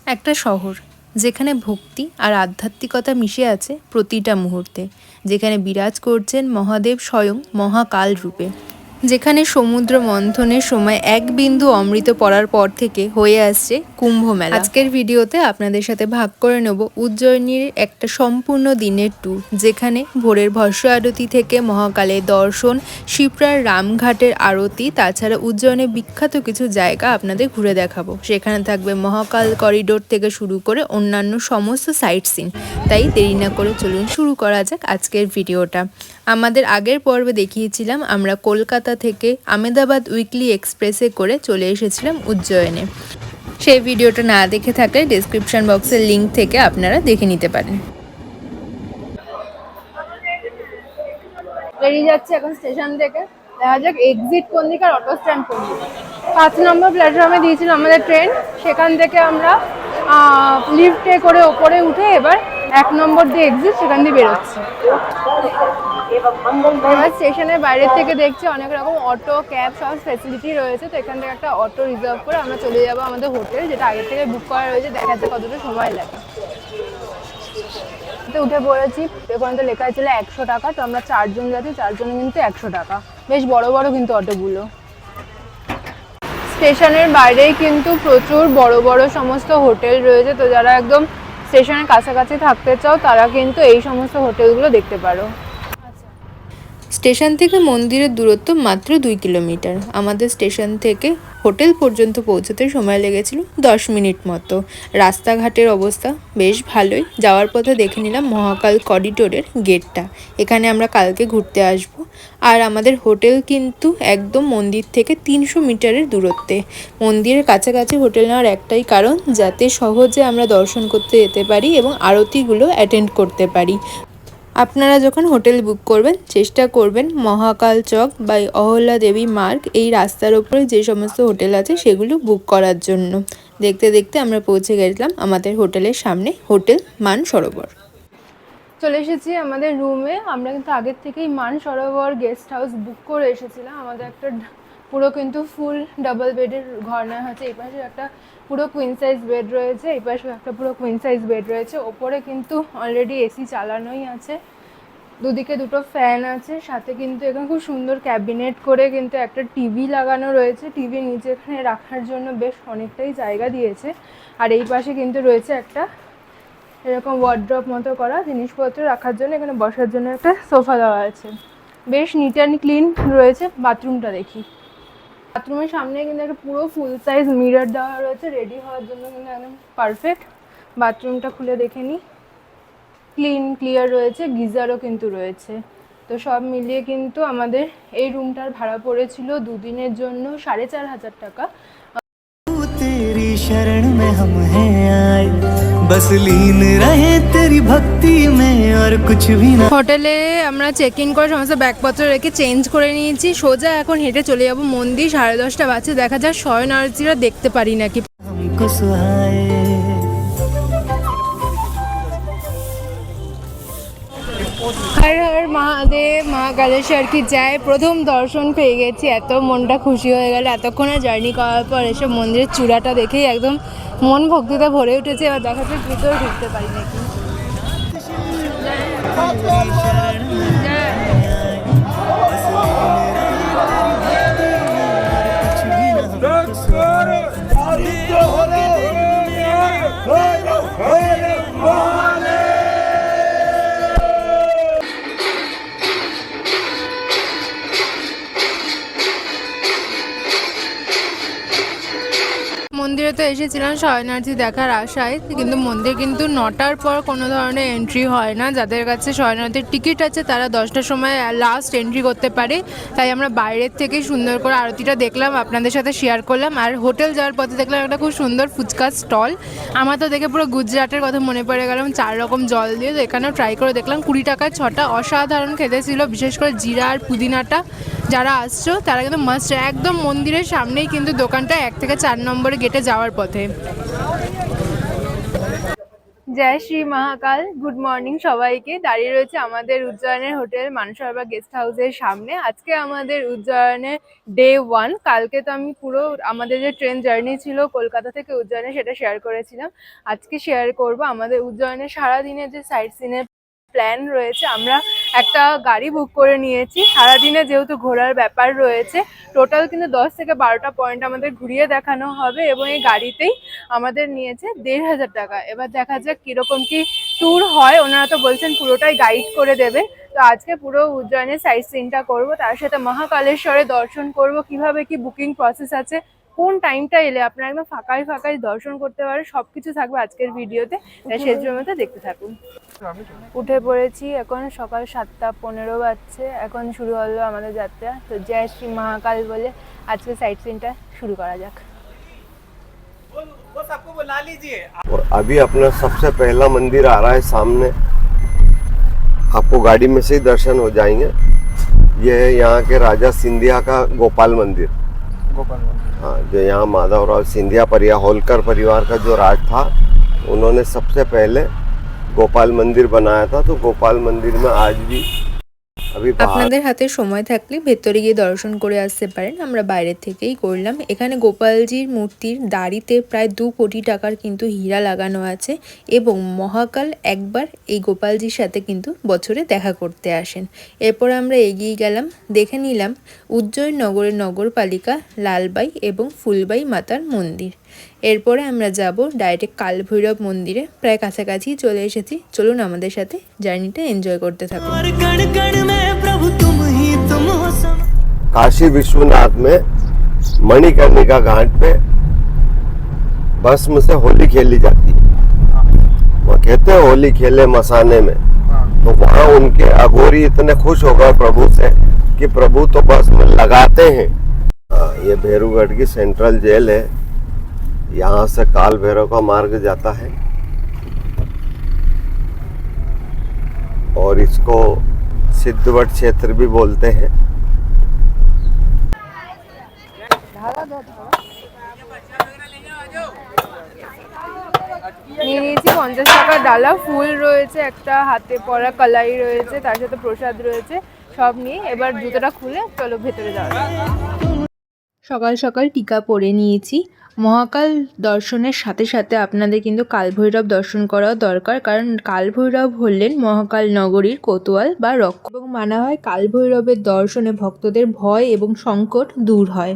একটা শহর যেখানে ভক্তি আর আধ্যাত্মিকতা মিশে আছে প্রতিটা মুহূর্তে, যেখানে বিরাজ করছেন মহাদেব স্বয়ং মহাকাল রূপে, যেখানে সমুদ্র মন্থনের সময় এক বিন্দু অমৃত পড়ার পর থেকে হয়ে আসছে কুম্ভ মেলা। আজকের ভিডিওতে আপনাদের সাথে ভাগ করে নেব উজ্জয়িনীর একটা সম্পূর্ণ দিনের ট্যুর, যেখানে ভোরের ভস্য আরতি থেকে মহাকালের দর্শন, শিপ্রার রামঘাটের আরতি, তাছাড়া উজ্জয়িনের বিখ্যাত কিছু জায়গা আপনাদের ঘুরে দেখাবো। সেখানে থাকবে মহাকাল করিডোর থেকে শুরু করে অন্যান্য সমস্ত সাইট সিন। তাই দেরি না করে চলুন শুরু করা যাক আজকের ভিডিওটা। আমাদের আগের পর্বে দেখিয়েছিলাম আমরা কলকাতা থেকে আমেদাবাদ উইকলি এক্সপ্রেসে করে চলে এসেছিলাম উজ্জয়িনে। সেই ভিডিওটা না দেখে থাকলে ডেসক্রিপশন বক্সের লিঙ্ক থেকে আপনারা দেখে নিতে পারেন। বেরিয়ে যাচ্ছে এখন স্টেশন থেকে, দেখা যাক এক্সিট কোন দিকে আর অটো স্ট্যান্ড কোন দিকে। 5 নম্বর প্ল্যাটফর্মে দিয়েছিল আমাদের ট্রেন, সেখান থেকে আমরা লিফটে করে ওপরে উঠে এবার 1 নম্বর দিয়ে এক্সিট, সেখান দিয়ে বেরোচ্ছি। এবার স্টেশনের বাইরের থেকে দেখছি অনেক রকম অটো, ক্যাব সব ফেসিলিটি রয়েছে। তো এখান থেকে একটা অটো রিজার্ভ করে আমরা চলে যাবো আমাদের হোটেল, যেটা আগে থেকে বুক করা রয়েছে। দেখা যাচ্ছে কতটা সময় লাগে। উঠে পড়েছি, ওখানে তো লেখা ছিল 100 টাকা। তো আমরা 4 জন যাচ্ছি, 4 জনে কিন্তু 100 টাকা। বেশ বড় বড় কিন্তু অটোগুলো। স্টেশনের বাইরেই কিন্তু প্রচুর বড় বড় সমস্ত হোটেল রয়েছে। তো যারা একদম স্টেশনের কাছাকাছি থাকতে চাও তারা কিন্তু এই সমস্ত হোটেলগুলো দেখতে পারো। স্টেশন থেকে মন্দিরের দূরত্ব মাত্র 2 কিলোমিটার। আমাদের স্টেশন থেকে হোটেল পর্যন্ত পৌঁছতে সময় লেগেছিল 10 মিনিট মতো। রাস্তাঘাটের অবস্থা বেশ ভালোই। যাওয়ার পথে দেখে নিলাম মহাকাল করিডোরের গেটটা। এখানে আমরা কালকে ঘুরতে আসব। আর আমাদের হোটেল কিন্তু একদম মন্দির থেকে 300 মিটারের দূরত্বে। মন্দিরের কাছাকাছি হোটেল নেওয়ার একটাই কারণ, যাতে সহজে আমরা দর্শন করতে যেতে পারি এবং আরতিগুলো অ্যাটেন্ড করতে পারি। আপনারা যখন হোটেল বুক করবেন চেষ্টা করবেন মহাকাল চক বা অহল্যা দেবী মার্গ এই রাস্তার ওপরে যে সমস্ত হোটেল আছে সেগুলো বুক করার জন্য। দেখতে দেখতে আমরা পৌঁছে গেলাম আমাদের হোটেলের সামনে, হোটেল মান সরোবর। চলে এসেছি আমাদের রুমে। আমরা কিন্তু আগের থেকেই মান সরোবর গেস্ট হাউস বুক করে এসেছিলাম। আমাদের একটা পুরো কিন্তু ফুল ডাবল বেডের ঘর নেওয়া হয়েছে। এই পাশে একটা পুরো কুইন সাইজ বেড রয়েছে, এই পাশে একটা পুরো কুইন সাইজ বেড রয়েছে। ওপরে কিন্তু অলরেডি এসি চালানোই আছে, দুদিকে দুটো ফ্যান আছে, সাথে কিন্তু এখানে খুব সুন্দর ক্যাবিনেট করে কিন্তু একটা টিভি লাগানো রয়েছে। টিভি নিচে এখানে রাখার জন্য বেশ অনেকটাই জায়গা দিয়েছে। আর এই পাশে কিন্তু রয়েছে একটা এরকম ওয়ার্ড্রপ মতো করা, জিনিসপত্র রাখার জন্য। এখানে বসার জন্য একটা সোফা দেওয়া আছে। বেশ নিট অ্যান্ড ক্লিন রয়েছে। বাথরুমটা দেখি। বাথরুমের সামনে কিন্তু একটা পুরো ফুল সাইজ মিরর দেওয়া রয়েছে, রেডি হওয়ার জন্য কিন্তু একদম পারফেক্ট। বাথরুমটা খুলে দেখে নিই, ক্লিন ক্লিয়ার রয়েছে, গিজারও কিন্তু রয়েছে। তো সব মিলিয়ে কিন্তু আমাদের এই রুমটার ভাড়া পড়েছিল 2 দিনের জন্য 4,500 টাকা। तेरी शरण में हम हैं आए, बस लीन रहे तेरी भक्ति में और कुछ भी ना। হোটেলে আমরা চেক ইন করে সমস্ত ব্যাগপত্র রেখে চেঞ্জ করে নিয়েছি। সোজা এখন হেঁটে চলে যাব মন্দির। 10:30 বাজে। দেখা যাক শয়ন আরতিটা দেখতে পারি নাকি। हमको सुहाए হর হর মহাদেব, মহাকালেশ্বর কি যায়। প্রথম দর্শন পেয়ে গেছি, এত মনটা খুশি হয়ে গেল। এতক্ষণে জার্নি করার পর এসে মন্দিরের চূড়াটা দেখেই একদম মন ভক্তিতে ভরে উঠেছে। এবার দেখা যাক ভিতরে ঢুকতে পারি নাকি। মন্দিরে তো এসেছিলাম শয়নার্থী দেখার আশায়, কিন্তু মন্দির কিন্তু 9টার পর কোনো ধরনের এন্ট্রি হয় না। যাদের কাছে শয়নার্থীর টিকিট আছে তারা 10টার সময় লাস্ট এন্ট্রি করতে পারে। তাই আমরা বাইরের থেকেই সুন্দর করে আরতিটা দেখলাম, আপনাদের সাথে শেয়ার করলাম। আর হোটেল যাওয়ার পথে দেখলাম একটা খুব সুন্দর ফুচকা স্টল। আমার তো দেখে পুরো গুজরাটের কথা মনে পড়ে গেলাম, 4 রকম জল দিয়ে। তো এখানেও ট্রাই করে দেখলাম, 20 টাকায় 6টা। অসাধারণ খেতে ছিল, বিশেষ করে জিরা আর পুদিনাটা। যারা আসছো তারা কিন্তু মাস্ট। একদম মন্দিরের সামনেই কিন্তু দোকানটা, 1 থেকে 4 নম্বরে গেটে যাওয়ার পথে। জয় শ্রী মহাকাল। গুড মর্নিং সবাইকে। দাঁড়িয়ে রয়েছে আমাদের উজ্জয়নের হোটেল মানসরোবর গেস্ট হাউসের সামনে। আজকে আমাদের উজ্জয়নের ডে 1। কালকে তো আমি পুরো আমাদের যে ট্রেন জার্নি ছিল কলকাতা থেকে উজ্জয়নে সেটা শেয়ার করেছিলাম। আজকে শেয়ার করব আমাদের উজ্জয়নের সারাদিনের যে সাইট সিনের প্ল্যান রয়েছে। আমরা একটা গাড়ি বুক করে নিয়েছি, সারাদিনে যেহেতু ঘোরার ব্যাপার রয়েছে। টোটাল কিন্তু 10 থেকে 12টা পয়েন্ট আমাদের ঘুরিয়ে দেখানো হবে এবং এই গাড়িতেই আমাদের নিয়েছে 1500 টাকা। এবার দেখা যাক কিরকম কি ট্যুর হয়। ওনারা তো বলছেন পুরোটাই গাইড করে দেবে। তো আজকে পুরো উজ্জয়নের সাইট সিনটা করবো, তার সাথে মহাকালেশ্বরে দর্শন করব, কিভাবে কি বুকিং প্রসেস আছে, কোন টাইমটা এলে আপনারা একদম ফাঁকায় ফাঁকায় দর্শন করতে পারে, সবকিছু থাকবে আজকের ভিডিওতে। সেই জন্য দেখতে থাকুন। উঠে পড়েছি, এখন সকাল 7:15 বাজছে। এখন শুরু হলো আমাদের যাত্রা। তো জয় শ্রী মহাকাল বলে আজকে সাইট সিনটা শুরু করা যাক। और अभी अपना सबसे पहला मंदिर आ रहा है सामने, आपको गाड़ी में से ही दर्शन हो जाएंगे। ये है यहाँ के राजा सिंधिया का गोपाल मंदिर। हाँ, जो यहाँ माधवराव सिंधिया होलकर परिवार का जो राज था, उन्होंने सबसे पहले गोपाल मंदिर बनाया था। तो गोपाल मंदिर में आज भी अभी আপনাদের হাতে সময় থাকলে ভেতরে গিয়ে দর্শন করে আসতে পারেন। আমরা বাইরে থেকেই করলাম। এখানে গোপালজির মূর্তির দাড়িতে প্রায় 2 কোটি টাকার কিন্তু হীরা লাগানো আছে এবং মহাকাল একবার এই গোপালজির সাথে কিন্তু বছরে দেখা করতে আসেন। এরপর আমরা এগিয়ে গেলাম, দেখে নিলাম উজ্জয়ন নগরের নগরপালিকা, লালবাই এবং ফুলবাই মাতার মন্দির। এরপরে আমরা যাব ডাইরেক্ট কালভৈরব মন্দিরে। প্রায় কাছাকাছি চলে এসেছি, চলুন আমাদের সাথে জার্নিটা এনজয় করতে থাকুন। और कण कण में प्रभु तुम ही तुम हो सम काशी विश्वनाथ में मणिकर्णिका घाट पे भस्म से होली खेली जाती है। वो कहते हैं होली खेले मसाने में। तो वहाँ उनके अघोरी इतने खुश हो गए प्रभु से कि प्रभु तो भस्म लगाते हैं। हाँ, ये भेरूगढ़ की सेंट्रल जेल है। यहाँ से काल भैरव का मार्ग जाता है और इसको सिद्धवट क्षेत्र भी बोलते हैं। নিয়ে নিয়েছি 50 টাকার ডালা, ফুল রয়েছে, একটা হাতে পরা কলাই রয়েছে, তার সাথে প্রসাদ রয়েছে। সব নিয়ে এবার জুতোটা খুলে চলো ভেতরে যাওয়া যাক। সকাল সকাল টিকা পরে নিয়েছি। মহাকাল দর্শনের সাথে সাথে আপনাদের কিন্তু কালভৈরব দর্শন করাও দরকার, কারণ কালভৈরব হলেন মহাকাল নগরীর কোতোয়াল বা রক্ষক এবং মানা হয় কালভৈরবের দর্শনে ভক্তদের ভয় এবং সংকট দূর হয়।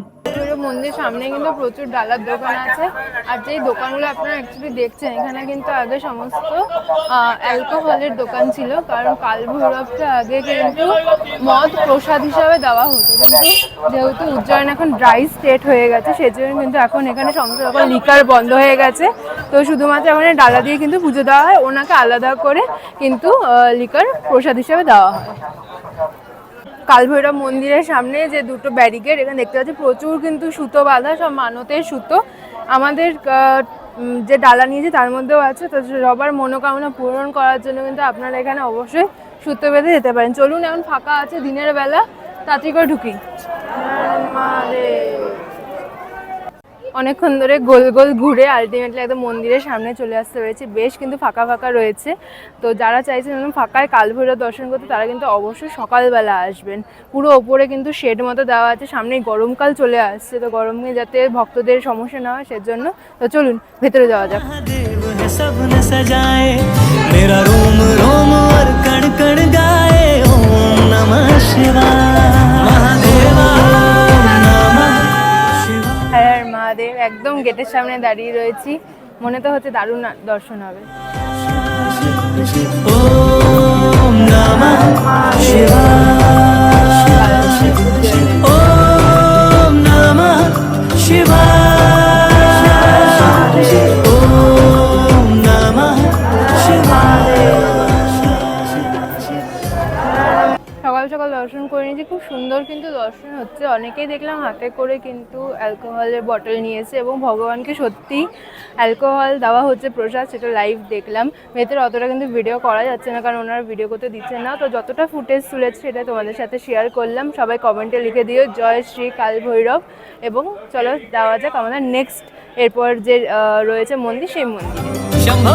মন্দির সামনে কিন্তু প্রচুর ডালার দোকান আছে। আর যেই দোকানগুলো আপনারা অ্যাকচুয়ালি দেখছেন, এখানে কিন্তু আগে সমস্ত অ্যালকোহলের দোকান ছিল, কারণ কালভৈরবটা আগে কিন্তু মদ প্রসাদ হিসাবে দেওয়া হতো। কিন্তু যেহেতু উজ্জয়ন এখন ড্রাই স্টেট হয়ে গেছে, সেজন্য কিন্তু এখন এখানে সমস্ত রকম লিকার বন্ধ হয়ে গেছে। তো শুধুমাত্র এখানে ডালা দিয়ে কিন্তু পুজো দেওয়া হয়, ওনাকে আলাদা করে কিন্তু লিকার প্রসাদ হিসাবে দেওয়া হয়। কালভৈরব মন্দিরের সামনে যে দুটো ব্যারিকেড এখানে দেখতে পাচ্ছি, প্রচুর কিন্তু সুতো বাঁধা, সব মানতের সুতো। আমাদের যে ডালা নিয়েছে তার মধ্যেও আছে। তো সবার মনোকামনা পূরণ করার জন্য কিন্তু আপনারা এখানে অবশ্যই সুতো বেঁধে যেতে পারেন। চলুন, এখন ফাঁকা আছে দিনের বেলা, তাড়াতাড়ি করে ঢুকি। অনেকক্ষণ ধরে গোল গোল ঘুরে আলটিমেটলি একদম মন্দিরের সামনে চলে আসতে পেরেছি। বেশ কিন্তু ফাঁকা ফাঁকা রয়েছে। তো যারা চাইছেন একদম ফাঁকায় কালভৈরব দর্শন করতে, তারা কিন্তু অবশ্যই সকালবেলা আসবেন। পুরো ওপরে কিন্তু শেড মতো দেওয়া আছে, সামনেই গরমকাল চলে আসছে, তো গরমে যাতে ভক্তদের সমস্যা না হয় সেজন্য। তো চলুন ভেতরে যাওয়া যাক। महादेव है सबने सजाए, मेरा रोम रोम और कण कण गाए ओम नमः शिवाय। महादेवा नमः शिवाय। হ্যাঁ মহাদেব, একদম গেটের সামনে দাঁড়িয়ে রয়েছি। মনে তো হচ্ছে দারুণ দর্শন হবে। ओम नमः शिवाय। ओम नमः शिवाय। ओम नमः शिवाय। সকাল সকাল দর্শন করে নিয়েছি, খুব সুন্দর কিন্তু দর্শন হচ্ছে। অনেকেই দেখলাম হাতে করে কিন্তু অ্যালকোহলের বটল নিয়েছে এবং ভগবানকে সত্যি অ্যালকোহল দেওয়া হচ্ছে প্রসাদ, সেটা লাইভ দেখলাম। ভেতরে অতটা কিন্তু ভিডিও করা যাচ্ছে না, কারণ ওনারা ভিডিও করতে দিচ্ছেন না। তো যতটা ফুটেজ তুলেছে সেটা তোমাদের সাথে শেয়ার করলাম। সবাই কমেন্টে লিখে দিও জয় শ্রী কালভৈরব। এবং চলো যাওয়া যাক আমাদের নেক্সট এরপর যে রয়েছে মন্দির, সেই মন্দিরে। शंभो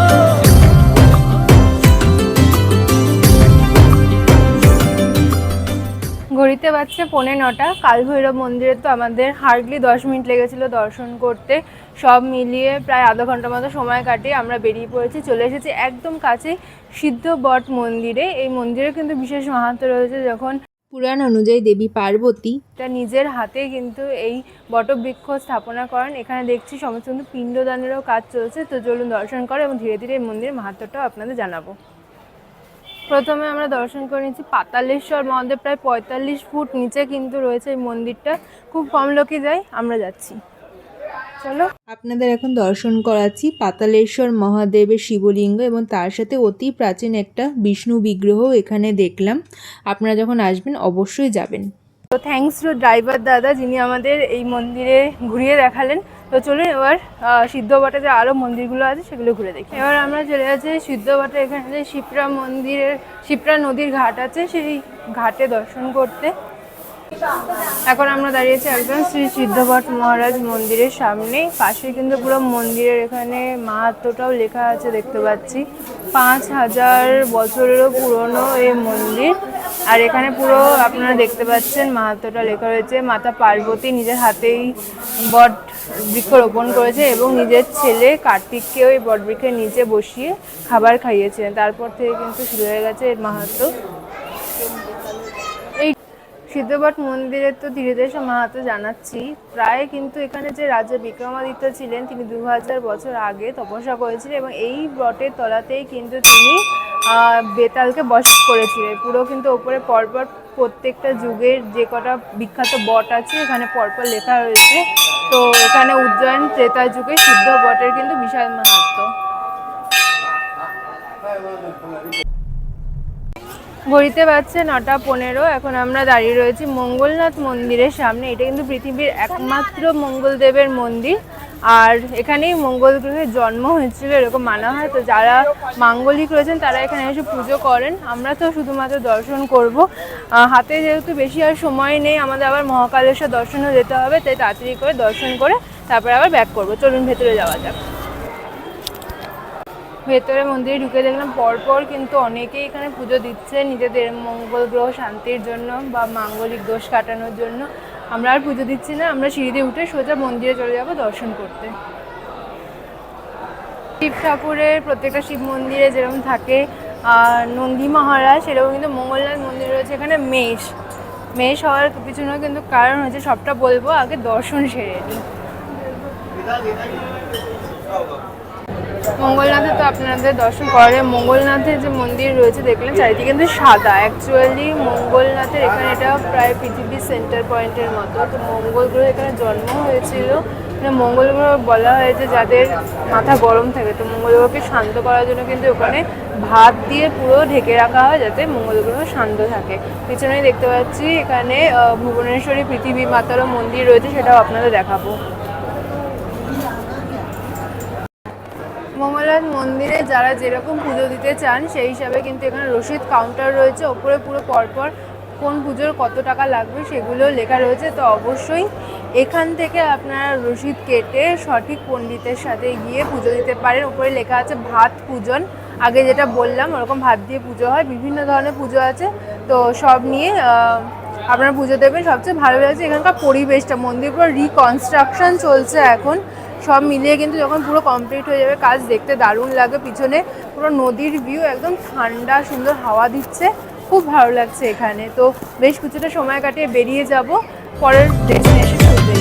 ঘড়িতে বাজছে 9:45। কালভৈরব মন্দিরে তো আমাদের হার্ডলি 10 মিনিট লেগেছিল দর্শন করতে। সব মিলিয়ে প্রায় আধা ঘন্টার মতো সময় কাটিয়ে আমরা বেরিয়ে পড়েছি, চলে এসেছি একদম কাছে সিদ্ধ বট মন্দিরে। এই মন্দিরে কিন্তু বিশেষ মাহাত্ম্য রয়েছে। যখন পুরাণ অনুযায়ী দেবী পার্বতী এটা নিজের হাতে কিন্তু এই বটবৃক্ষ স্থাপনা করেন। এখানে দেখছি সমস্ত কিন্তু পিণ্ডদানেরও কাজ চলছে। তো চলুন দর্শন করে এবং ধীরে ধীরে এই মন্দিরের মাহাত্ম্যটাও আপনাদের জানাবো। প্রথমে আমরা দর্শন করে নিচ্ছি পাতালেশ্বর মহাদেব। প্রায় 45 ফুট নিচে কিন্তু রয়েছে এই মন্দিরটা। খুব কম লোকই যায়, আমরা যাচ্ছি, চলো। আপনাদের এখন দর্শন করাচ্ছি পাতালেশ্বর মহাদেবের শিবলিঙ্গ এবং তার সাথে অতি প্রাচীন একটা বিষ্ণু বিগ্রহ এখানে দেখলাম। আপনারা যখন আসবেন অবশ্যই যাবেন। তো থ্যাঙ্কস টু ড্রাইভার দাদা, যিনি আমাদের এই মন্দিরে ঘুরিয়ে দেখালেন। তো চলুন এবার সিদ্ধবাটে যে আরও মন্দিরগুলো আছে সেগুলো ঘুরে দেখি। এবার আমরা চলে যাচ্ছি সিদ্ধবাটে। এখানে যে শিপ্রা নদীর ঘাট আছে, সেই ঘাটে দর্শন করতে। এখন আমরা দাঁড়িয়েছি একদম শ্রী সিদ্ধভট মহারাজ মন্দিরের সামনে। পাশে কিন্তু পুরো মন্দিরের এখানে মাহাত্ম্যটাও লেখা আছে, দেখতে পাচ্ছি। 5000 বছরেরও পুরনো এই মন্দির। আর এখানে পুরো আপনারা দেখতে পাচ্ছেন মাহাত্ম্যটা লেখা রয়েছে। মাতা পার্বতী নিজের হাতেই বট বৃক্ষ রোপণ করেছে এবং নিজের ছেলে কার্তিককেও এই বট বৃক্ষের নিচে বসিয়ে খাবার খাইয়েছিলেন। তারপর থেকে কিন্তু শুরু হয়ে গেছে এর মাহাত্ম্য। এই সিদ্ধবট মন্দিরের তো ধীরে ধীরে সব মাহাত্ম্য জানাচ্ছি। প্রায় কিন্তু এখানে যে রাজা বিক্রমাদিত্য ছিলেন, তিনি 2000 বছর আগে তপস্যা করেছিলেন এবং এই বটের তলাতেই কিন্তু তিনি বেতালকে বশ করেছিলেন। পুরো কিন্তু ওপরে পরপর প্রত্যেকটা যুগের যে কটা বিখ্যাত বট আছে এখানে পরপর লেখা রয়েছে। তো এখানে উজ্জয়ন ত্রেতা যুগে সিদ্ধ বটের কিন্তু বিশাল মাহাত্ম্য। ঘড়িতে বাজছে 9:15। এখন আমরা দাঁড়িয়ে রয়েছি মঙ্গলনাথ মন্দিরের সামনে। এটা কিন্তু পৃথিবীর একমাত্র মঙ্গলদেবের মন্দির। আর এখানেই মঙ্গল গ্রহের জন্ম হয়েছিল এরকম মানা হয়। তো যারা মাঙ্গলিক রয়েছেন তারা এখানে এসে পুজো করেন। আমরা তো শুধুমাত্র দর্শন করব। হাতে যেহেতু বেশি আর সময় নেই, আমাদের আবার মহাকালেশ্বর দর্শনও যেতে হবে, তাই তাড়াতাড়ি করে দর্শন করে তারপরে আবার ব্যাক করব। চলুন ভেতরে যাওয়া যাক। ভেতরে মন্দিরে ঢুকে দেখলাম পরপর কিন্তু অনেকেই এখানে পুজো দিচ্ছে নিজেদের মঙ্গল গ্রহ শান্তির জন্য বা মাঙ্গলিক দোষ কাটানোর জন্য। আমরা আর পুজো দিচ্ছি না, আমরা সিঁড়িতে উঠে সোজা মন্দিরে চলে যাব দর্শন করতে। শিব ঠাকুরের প্রত্যেকটা শিব মন্দিরে যেরকম থাকে নন্দী মহারাজ, সেরকম কিন্তু মঙ্গলনাথ মন্দির রয়েছে এখানে মেষ হওয়ার পিছনেও কিন্তু কারণ হয়েছে। সবটা বলবো, আগে দর্শন সেরে নিই। মঙ্গলনাথে তো আপনাদের দর্শন করে। মঙ্গলনাথের যে মন্দির রয়েছে দেখলেন চারিদিকে কিন্তু সাদা। অ্যাকচুয়ালি মঙ্গলনাথের এখানে এটা প্রায় পৃথিবীর সেন্টার পয়েন্টের মতো। তো মঙ্গল গ্রহ এখানে জন্ম হয়েছিল। মঙ্গল গ্রহ বলা হয় যে যাদের মাথা গরম থাকে, তো মঙ্গল গ্রহকে শান্ত করার জন্য কিন্তু ওখানে ভাত দিয়ে পুরো ঢেকে রাখা হয় যাতে মঙ্গল গ্রহ শান্ত থাকে। পিছনেই দেখতে পাচ্ছি এখানে ভুবনেশ্বরী পৃথিবী মাতারও মন্দির রয়েছে, সেটাও আপনাদের দেখাবো। মঙ্গলনাথ মন্দিরে যারা যেরকম পুজো দিতে চান সেই হিসাবে কিন্তু এখানে রসিদ কাউন্টার রয়েছে। ওপরে পুরো পরপর কোন পুজোর কত টাকা লাগবে সেগুলো লেখা রয়েছে। তো অবশ্যই এখান থেকে আপনারা রসিদ কেটে সঠিক পণ্ডিতের সাথে গিয়ে পুজো দিতে পারেন। ওপরে লেখা আছে ভাত পূজন। আগে যেটা বললাম ওরকম ভাত দিয়ে পুজো হয়। বিভিন্ন ধরনের পুজো আছে, তো সব নিয়ে আপনারা পুজো দেবেন। সবচেয়ে ভালো লাগছে এখানকার পরিবেশটা। মন্দির পুরো রিকনস্ট্রাকশন চলছে এখন। সব মিলিয়ে কিন্তু যখন পুরো কমপ্লিট হয়ে যাবে কাজ দেখতে দারুণ লাগে। পিছনে পুরো নদীর ভিউ, একদম ঠান্ডা সুন্দর হাওয়া দিচ্ছে, খুব ভালো লাগছে এখানে। তো বেশ কিছুটা সময় কাটিয়ে বেরিয়ে যাব পরের ডেস্টিনেশন শুনতে।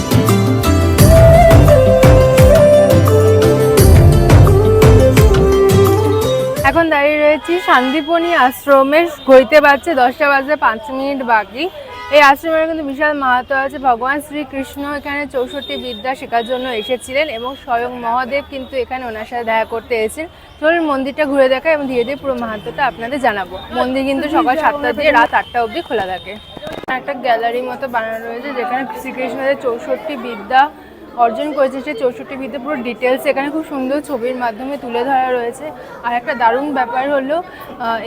এখন দাঁড়িয়ে রয়েছি শান্তিপনী আশ্রমের। ঘড়িতে বাজছে 10:05 বাকি। এই আশ্রমের কিন্তু বিশাল মাহাত্ম্য আছে। ভগবান শ্রীকৃষ্ণ এখানে 64 বিদ্যা শেখার জন্য এসেছিলেন এবং স্বয়ং মহাদেব কিন্তু এখানে ওনার সাথে দেখা করতে এসেছেন। চলুন মন্দিরটা ঘুরে দেখা এবং ধীরে ধীরে পুরো মাহাত্ম্যটা আপনাদের জানাবো। মন্দির কিন্তু সকাল 7টা দিয়ে রাত 8টা অবধি খোলা থাকে। একটা গ্যালারির মতো বানানো রয়েছে যেখানে শ্রীকৃষ্ণের 64 বিদ্যা অর্জন করেছে। সে 64 বিদ্যা পুরো ডিটেলস এখানে খুব সুন্দর ছবির মাধ্যমে তুলে ধরা রয়েছে। আর একটা দারুণ ব্যাপার হলো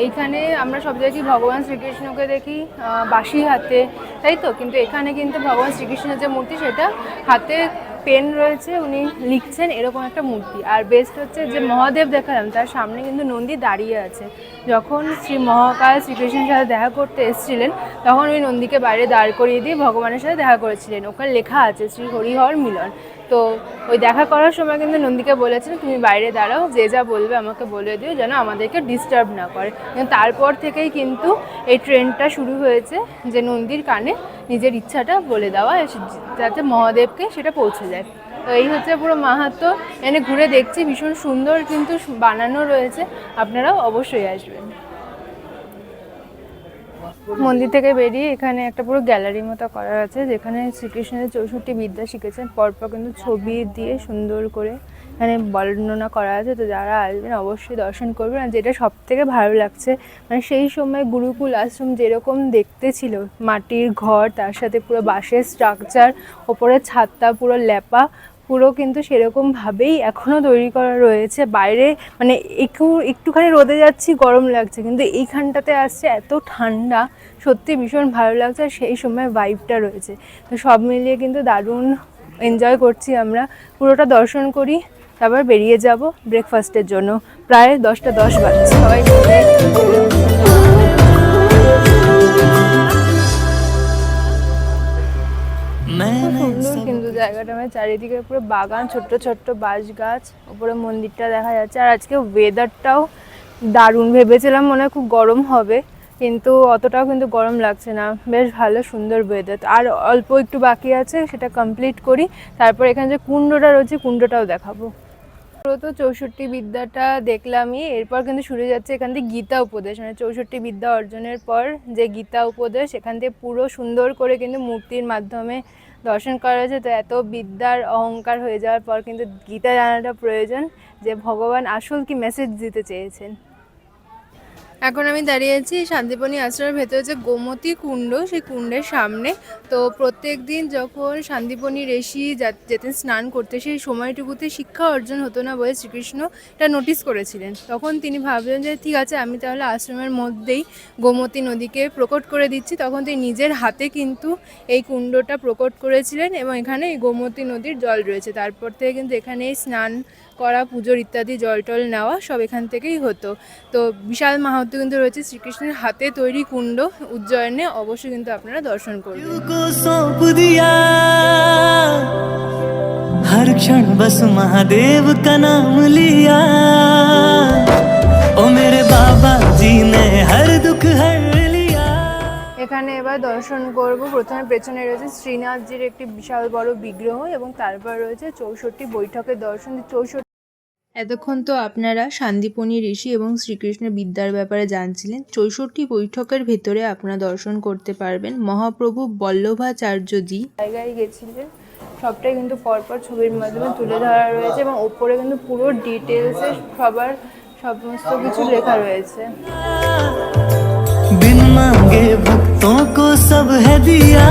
এইখানে আমরা সব জায়গায় ভগবান শ্রীকৃষ্ণকে দেখি বাঁশি হাতে, তাই তো, কিন্তু এখানে কিন্তু ভগবান শ্রীকৃষ্ণের যে মূর্তি সেটা হাতে পেন রয়েছে, উনি লিখছেন এরকম একটা মূর্তি। আর বেস্ট হচ্ছে যে মহাদেব দেখালাম তার সামনে কিন্তু নন্দী দাঁড়িয়ে আছে। যখন শ্রী মহাকাল শ্রীকৃষ্ণের সাথে দেখা করতে এসেছিলেন তখন ওই নন্দীকে বাইরে দাঁড় করিয়ে দিয়ে ভগবানের সাথে দেখা করেছিলেন। ওখানে লেখা আছে শ্রী হরিহর মিলন। তো ওই দেখা করার সময় কিন্তু নন্দীকে বলেছেন তুমি বাইরে দাঁড়াও, যে যা বলবে আমাকে বলে দিও যেন আমাদেরকে ডিস্টার্ব না করে। কিন্তু তারপর থেকেই কিন্তু এই ট্রেন্ডটা শুরু হয়েছে যে নন্দীর কানে নিজের ইচ্ছাটা বলে দেওয়া, যাতে মহাদেবকে সেটা পৌঁছে যায়। তো এই হচ্ছে পুরো মাহাত্ম্য। এখানে ঘুরে দেখছি ভীষণ সুন্দর কিন্তু বানানো রয়েছে, আপনারাও অবশ্যই আসবেন। মন্দির থেকে বেরিয়ে এখানে একটা পুরো গ্যালারি মতো করা আছে, যেখানে শ্রীকৃষ্ণের 64 বিদ্যা শিখেছেন পরপর কিন্তু ছবি দিয়ে সুন্দর করে এখানে বর্ণনা করা আছে। তো যারা আসবেন অবশ্যই দর্শন করবেন। আর যেটা সব থেকে ভালো লাগছে, মানে সেই সময় গুরুকুল আশ্রম যেরকম দেখতে ছিল, মাটির ঘর তার সাথে পুরো বাঁশের স্ট্রাকচার, ওপরে ছাদটা পুরো ল্যাপা, পুরো কিন্তু সেরকমভাবেই এখনও তৈরি করা রয়েছে। বাইরে মানে একটুখানি রোদে যাচ্ছি গরম লাগছে, কিন্তু এইখানটাতে আসছে এত ঠান্ডা, সত্যি ভীষণ ভালো লাগছে। আর সেই সময় ভাইবটা রয়েছে, তো সব মিলিয়ে কিন্তু দারুণ এনজয় করছি আমরা। পুরোটা দর্শন করি, তারপর বেরিয়ে যাব ব্রেকফাস্টের জন্য। প্রায় 10টা 10 বাজছে। সবাই সুন্দর কিন্তু জায়গাটা, মানে চারিদিকে পুরো বাগান, ছোট্ট ছোট্ট বাঁশ গাছ, উপরে মন্দিরটা দেখা যাচ্ছে। আর আজকে ওয়েদারটাও দারুণ। ভেবেছিলাম মনে হয় খুব গরম হবে, কিন্তু অতটাও কিন্তু গরম লাগছে না, বেশ ভালো সুন্দর ওয়েদার। আর অল্প একটু বাকি আছে, সেটা কমপ্লিট করি, তারপর এখানে যে কুণ্ডটা রয়েছে কুণ্ডটাও দেখাবো। তো 64 বিদ্যাটা দেখলামই, এরপর কিন্তু শুরু যাচ্ছে এখান থেকে গীতা উপদেশ, মানে 64 বিদ্যা অর্জনের পর যে গীতা উপদেশ, এখান থেকে পুরো সুন্দর করে কিন্তু মূর্তির মাধ্যমে দর্শন করা হয়েছে। তো এত বিদ্যার অহংকার হয়ে যাওয়ার পর কিন্তু গীতা জানাটা প্রয়োজন, যে ভগবান আসল কি মেসেজ দিতে চেয়েছেন। এখন আমি দাঁড়িয়ে আছি শান্তিপনী আশ্রমের ভেতরে যে গোমতী কুণ্ড, সেই কুণ্ডের সামনে। তো প্রত্যেক দিন যখন শান্তিপনী ঋষি যেতেন স্নান করতে, সেই সময়টুকুতে শিক্ষা অর্জন হতো না বলে শ্রীকৃষ্ণ এটা নোটিস করেছিলেন। তখন তিনি ভাবলেন যে ঠিক আছে, আমি তাহলে আশ্রমের মধ্যেই গোমতী নদীকে প্রকট করে দিচ্ছি। তখন তিনি নিজের হাতে কিন্তু এই কুণ্ডটা প্রকট করেছিলেন, এবং এখানে এই গোমতী নদীর জল রয়েছে। তারপর থেকে কিন্তু এখানে স্নান করা, পুজোর ইত্যাদি জল টল নেওয়া সব এখান থেকেই হতো। তো বিশাল মাহাত্ম্য কিন্তু রয়েছে শ্রীকৃষ্ণের হাতে তৈরি কুণ্ড উজ্জয়নে, অবশ্যই কিন্তু আপনারা দর্শন করবেন। सौंप दिया हर क्षण बस महादेव का नाम लिया ओ मेरे बाबा जी ने हर दुख हर लिया। এখানে এবার দর্শন করব। প্রথমে পেছনে রয়েছে শ্রীনাথজির একটি বিশাল বড় বিগ্রহ, এবং তারপর রয়েছে 64 বৈঠকের দর্শন। 64 এতক্ষণ তো আপনারা শান্তিপনী ঋষি এবং শ্রীকৃষ্ণের বিদ্যার ব্যাপারে জানছিলেন। 64 বৈঠকের ভেতরে আপনারা দর্শন করতে পারবেন মহাপ্রভু বল্লভাচার্যজি জায়গায় গেছিলেন, সবটাই কিন্তু পরপর ছবির মাধ্যমে তুলে ধরা রয়েছে, এবং ওপরে কিন্তু পুরো ডিটেলসে সবার সমস্ত কিছু লেখা রয়েছে। बिन मांगे भक्तों को सब है दिया।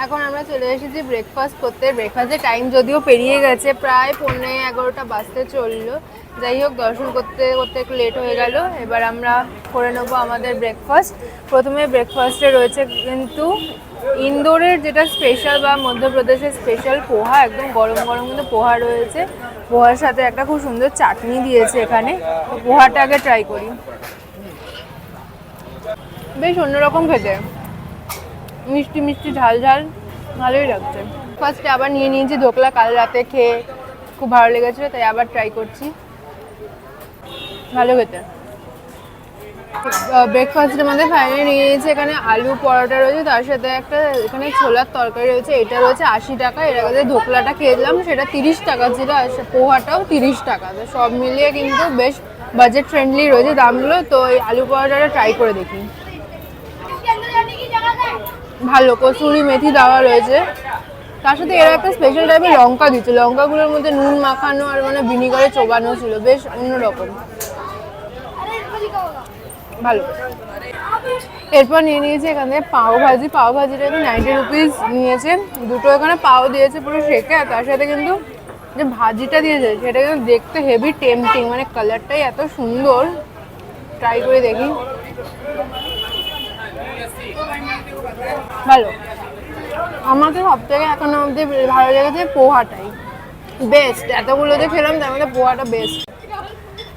এখন আমরা চলে এসেছি ব্রেকফাস্ট করতে। ব্রেকফাস্টের টাইম যদিও পেরিয়ে গেছে, প্রায় 11:30 বাজতে চললো। যাই হোক, দর্শন করতে করতে একটু লেট হয়ে গেল। এবার আমরা করে নেবো আমাদের ব্রেকফাস্ট। প্রথমে ব্রেকফাস্টে রয়েছে কিন্তু ইন্দোরের যেটা স্পেশাল বা মধ্যপ্রদেশের স্পেশাল পোহা, একদম গরম গরম কিন্তু পোহা রয়েছে। পোহার সাথে একটা খুব সুন্দর চাটনি দিয়েছে এখানে। তো পোহাটা আগে ট্রাই করি, বেশ অন্যরকম খেতে, মিষ্টি মিষ্টি ঝাল ঝাল, ভালোই লাগছে। ফার্স্টে আবার নিয়ে নিয়েছি ধোকলা, কাল রাতে খেয়ে খুব ভালো লেগেছিলো, তাই আবার ট্রাই করছি, ভালো খেতে। ব্রেকফাস্টের মধ্যে ফাইনালি নিয়ে নিয়েছি এখানে আলু পরোটা রয়েছে, তার সাথে একটা এখানে ছোলার তরকারি রয়েছে, এটা রয়েছে 80 টাকা। এর আগে ধোকলাটা খেলাম সেটা 30 টাকা ছিল, আর পোহাটাও 30 টাকা। তো সব মিলিয়ে কিন্তু বেশ বাজেট ফ্রেন্ডলি রয়েছে দামগুলো। তো এই আলু পরোটাটা ট্রাই করে দেখি, ভালো। কসুরি মেথি দেওয়া রয়েছে, তার সাথে এরা একটা স্পেশাল টাইপের লঙ্কা দিচ্ছে, লঙ্কাগুলোর মধ্যে নুন মাখানো আর মানে ভিনিগারে চোবানো ছিল, বেশ অন্যরকম, ভালো। এরপর নিয়ে নিয়েছি এখানে পাও ভাজি। পাও ভাজিটা 90 রুপিস নিয়েছে, দুটো এখানে পাও দিয়েছে পুরো সেকে, আর তার সাথে কিন্তু যে ভাজিটা দিয়েছে সেটা কিন্তু দেখতে হেভি টেম্পটিং, মানে কালারটাই এত সুন্দর। ট্রাই করে দেখি, ভালো। আমাকে সব থেকে এখন অবধি ভালো লেগেছে পোহাটাই বেস্ট। এতগুলো যে খেলাম তার মধ্যে পোহাটা বেস্ট।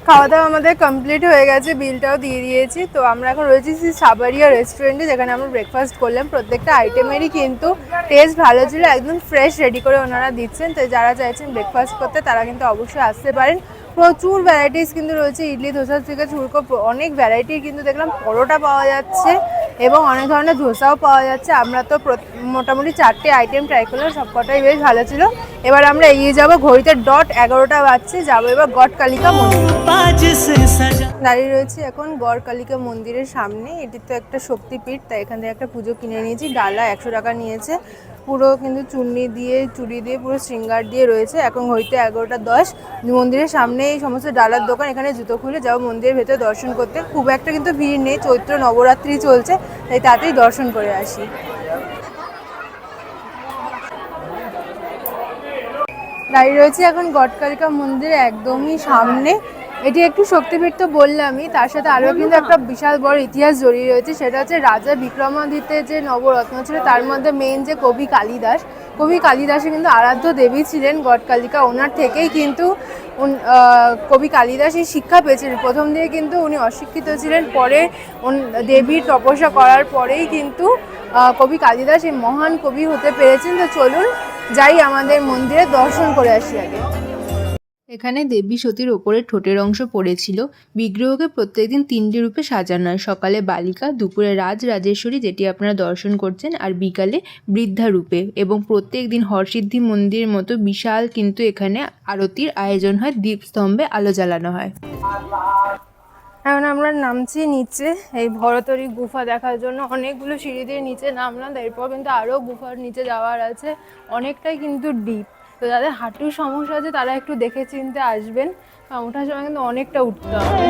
খাওয়া দাওয়া আমাদের কমপ্লিট হয়ে গেছে, বিলটাও দিয়ে দিয়েছি। তো আমরা এখন রয়েছি সাবারিয়া রেস্টুরেন্টে, যেখানে আমরা ব্রেকফাস্ট করলাম। প্রত্যেকটা আইটেমেরই কিন্তু টেস্ট ভালো ছিল, একদম ফ্রেশ রেডি করে ওনারা দিচ্ছেন। তো যারা চাইছেন ব্রেকফাস্ট করতে তারা কিন্তু অবশ্যই আসতে পারেন। প্রচুর ভ্যারাইটিস কিন্তু রয়েছে, ইডলি ধোসা থেকে শুরু করে অনেক ভ্যারাইটির কিন্তু দেখলাম পরোটা পাওয়া যাচ্ছে এবং অনেক ধরনের ধোসাও পাওয়া যাচ্ছে। আমরা তো মোটামুটি 4টে আইটেম ট্রাই করলাম, সবকটাই বেশ ভালো ছিল। এবার আমরা এগিয়ে যাবো, ঘড়িতে ডট 11টা বাজছে, যাবো এবার গড় কালিকা মন্দির। দাঁড়িয়ে রয়েছে এখন গড় কালিকা মন্দিরের সামনে। এটি তো একটা শক্তিপীঠ, তাই এখান থেকে একটা পুজো কিনে নিয়েছি। ডালা 100 টাকা নিয়েছে, পুরো কিন্তু চুড়ি দিয়ে পুরো শৃঙ্গার দিয়ে রয়েছে। এখন ঘড়িতে 11টা 10। মন্দিরের সামনে এই সমস্ত ডালার দোকান, এখানে জুতো খুলে যাও মন্দিরের ভেতরে দর্শন করতে। খুব একটা কিন্তু ভিড় নেই, চৈত্র নবরাত্রি চলছে, তাই তাড়াতাড়ি দর্শন করে আসি। দাঁড়িয়ে রয়েছে এখন গড়কালিকা মন্দিরের একদমই সামনে। এটি একটু শক্তিপীঠ তো বললামই, তার সাথে আরও কিন্তু একটা বিশাল বড় ইতিহাস জড়িয়ে রয়েছে। সেটা হচ্ছে রাজা বিক্রমাদিত্যের যে নবরত্ন ছিল তার মধ্যে মেইন যে কবি কালিদাস, কবি কালিদাসের কিন্তু আরাধ্য দেবী ছিলেন গড়কালিকা। ওনার থেকেই কিন্তু কবি কালিদাস এই শিক্ষা পেয়েছিলেন। প্রথম দিকে কিন্তু উনি অশিক্ষিত ছিলেন, পরে দেবীর তপস্যা করার পরেই কিন্তু কবি কালিদাস এই মহান কবি হতে পেরেছেন। তো চলুন যাই আমাদের মন্দিরে দর্শন করে আসি আগে। এখানে দেবী সতীর ওপরে ঠোঁটের অংশ পড়েছিল। বিগ্রহকে প্রত্যেকদিন 3টে রূপে সাজানো হয়। সকালে বালিকা, দুপুরে রাজরাজেশ্বরী যেটি আপনারা দর্শন করছেন, আর বিকালে বৃদ্ধা রূপে। এবং প্রত্যেক দিন হরসিদ্ধি মন্দিরের মতো বিশাল কিন্তু এখানে আরতির আয়োজন হয়, দীপস্তম্ভে আলো জ্বালানো হয়। এখন আমরা নামছি নিচে এই ভরতরি গুফা দেখার জন্য। অনেকগুলো সিঁড়ি দিয়ে নিচে নামলাম, এরপর কিন্তু আরও গুফার নিচে যাওয়ার আছে, অনেকটাই কিন্তু ডিপ। তো যাদের হাঁটুর সমস্যা আছে তারা একটু দেখে চিনতে আসবেন, কারণ ওঠার সময় কিন্তু অনেকটা উঠতে হবে।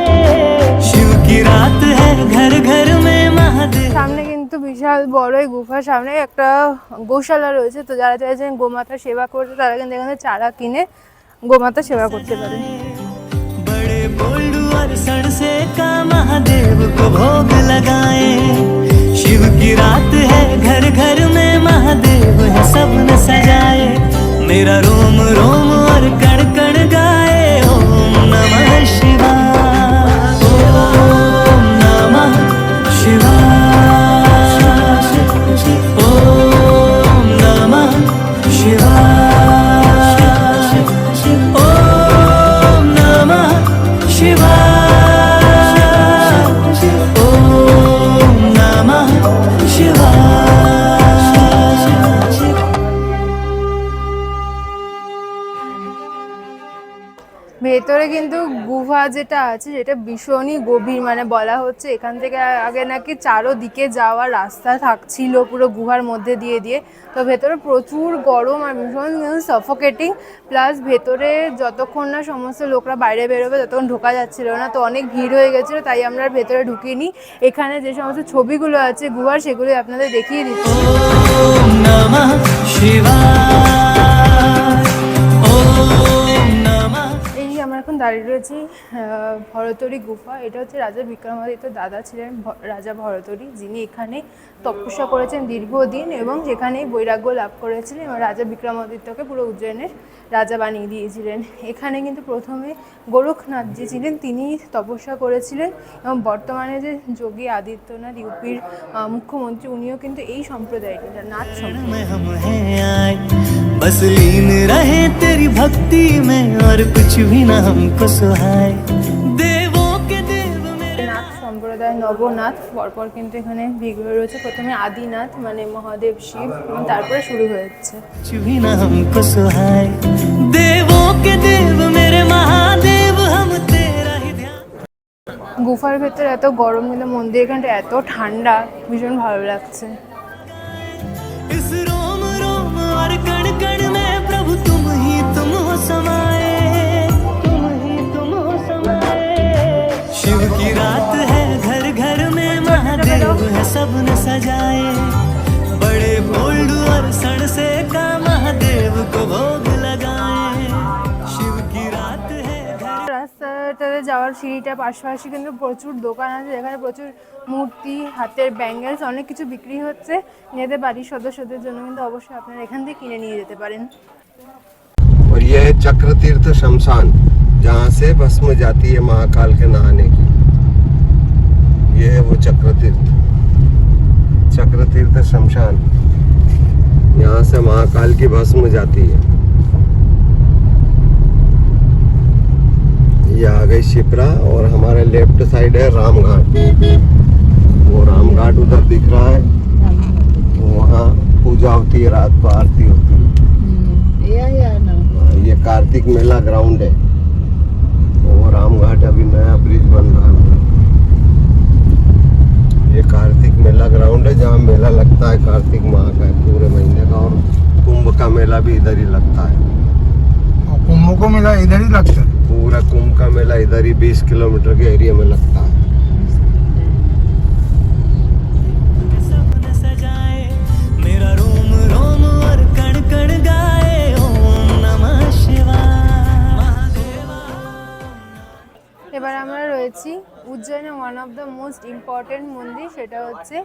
সামনে কিন্তু বিশাল বড় এই গুফার সামনে একটা গোশালা রয়েছে। তো যারা চাইছেন গোমাতা সেবা করতে তারা কিন্তু এখানে চারা কিনে গোমাতা সেবা করতে পারে। सड़से का महादेव को भोग लगाए। शिव की रात है, घर घर में महादेव है, सब न सजाए। मेरा रोम रोम और कण कण गाए ओम नमः शिवाय, ओम नमः शिवाय, ओम नमः शिवाय, ओम नमः शिवाय। ভেতরে কিন্তু গুহা যেটা আছে সেটা ভীষণই গভীর, মানে বলা হচ্ছে এখান থেকে আগে নাকি চারোদিকে যাওয়ার রাস্তা থাকছিল পুরো গুহার মধ্যে দিয়ে দিয়ে। তো ভেতরে প্রচুর গরম আর ভীষণ সাফোকেটিং, প্লাস ভেতরে যতক্ষণ না সমস্ত লোকরা বাইরে বেরোবে ততক্ষণ ঢোকা যাচ্ছিল না। তো অনেক ভিড় হয়ে গেছিলো, তাই আমরা ভেতরে ঢুকিনি। এখানে যে সমস্ত ছবিগুলো আছে গুহার সেগুলো আপনাদের দেখিয়ে দিচ্ছি। আমরা এখন দাঁড়িয়ে রয়েছি ভরতরি গুফা। এটা হচ্ছে রাজা বিক্রমাদিত্যর দাদা ছিলেন রাজা ভরতরি, যিনি এখানে তপস্যা করেছেন দীর্ঘদিন এবং সেখানেই বৈরাগ্য লাভ করেছিলেন এবং রাজা বিক্রমাদিত্যকে পুরো উজ্জয়িনের রাজা বানিয়ে দিয়েছিলেন। এখানে কিন্তু প্রথমে গোরখনাথ যে ছিলেন তিনি তপস্যা করেছিলেন এবং বর্তমানে যে যোগী আদিত্যনাথ ইউপির মুখ্যমন্ত্রী উনিও কিন্তু এই সম্প্রদায়টি নাথ সম্প্রদায়। बस लीन रहे तेरी भक्ति में और कुछ भी ना हमको सुहाए। देवों के देव मेरे नाथ সম্প্রদায় নবনাথ পরপর কিন্তু এখানে বিগ্রহ রয়েছে। প্রথমে আদিনাথ মানে মহাদেব শিব এবং তারপরে শুরু হয়েছে कुछ भी ना हमको सुहाए। देवों के देव मेरे महादेव हम तेरा ही ध्यान। গুফার ভেতরে এত গরম কিন্তু মন্দির এখানটা এত ঠান্ডা, ভীষণ ভালো লাগছে। इस रोम रोम और कण कण में प्रभु तुम हो समाए, तुम हो समाए। शिव की रात है, घर घर में महादेव है, सब न सजाए। बड़े बोल्ड और सड़से का महादेव को भोग लगाए। शिव की रात है। রাস্তার ভেতরে যাওয়ার সিঁড়িটা পাশাপাশি কিন্তু প্রচুর দোকান আছে, যেখানে প্রচুর মূর্তি, হাতের ব্যাঙ্গেলস, অনেক কিছু বিক্রি হচ্ছে। নিজেদের বাড়ির সদস্যদের জন্য কিন্তু অবশ্যই আপনারা এখান থেকে কিনে নিয়ে যেতে পারেন। और ये है चक्र तीर्थ शमशान, जहाँ से भस्म जाती है महाकाल के नहाने की। ये है वो चक्र तीर्थ शमशान, यहाँ से महाकाल की भस्म जाती है। ये आ गई शिप्रा और हमारे लेफ्ट साइड है रामघाट। वो रामघाट उधर दिख रहा है, वहाँ पूजा होती है, रात को आरती होती है। ये कार्तिक मेला ग्राउंड है, और रामघाट अभी नया ब्रिज बन रहा है। ये कार्तिक मेला ग्राउंड है, जहाँ मेला लगता है कार्तिक माह का पूरे महीने का, और कुंभ का मेला भी इधर ही लगता है। कुंभ को मेला इधर ही लगता है? पूरा कुंभ का मेला इधर ही 20 किलोमीटर के एरिया में लगता है। सपने सजाए मेरा रोम रोम और कण कण गाए ओम नमः शिवाय महादेवा। এবার আমরা রয়েছি উজ্জয়নে one of the most important মন্দির, সেটা হচ্ছে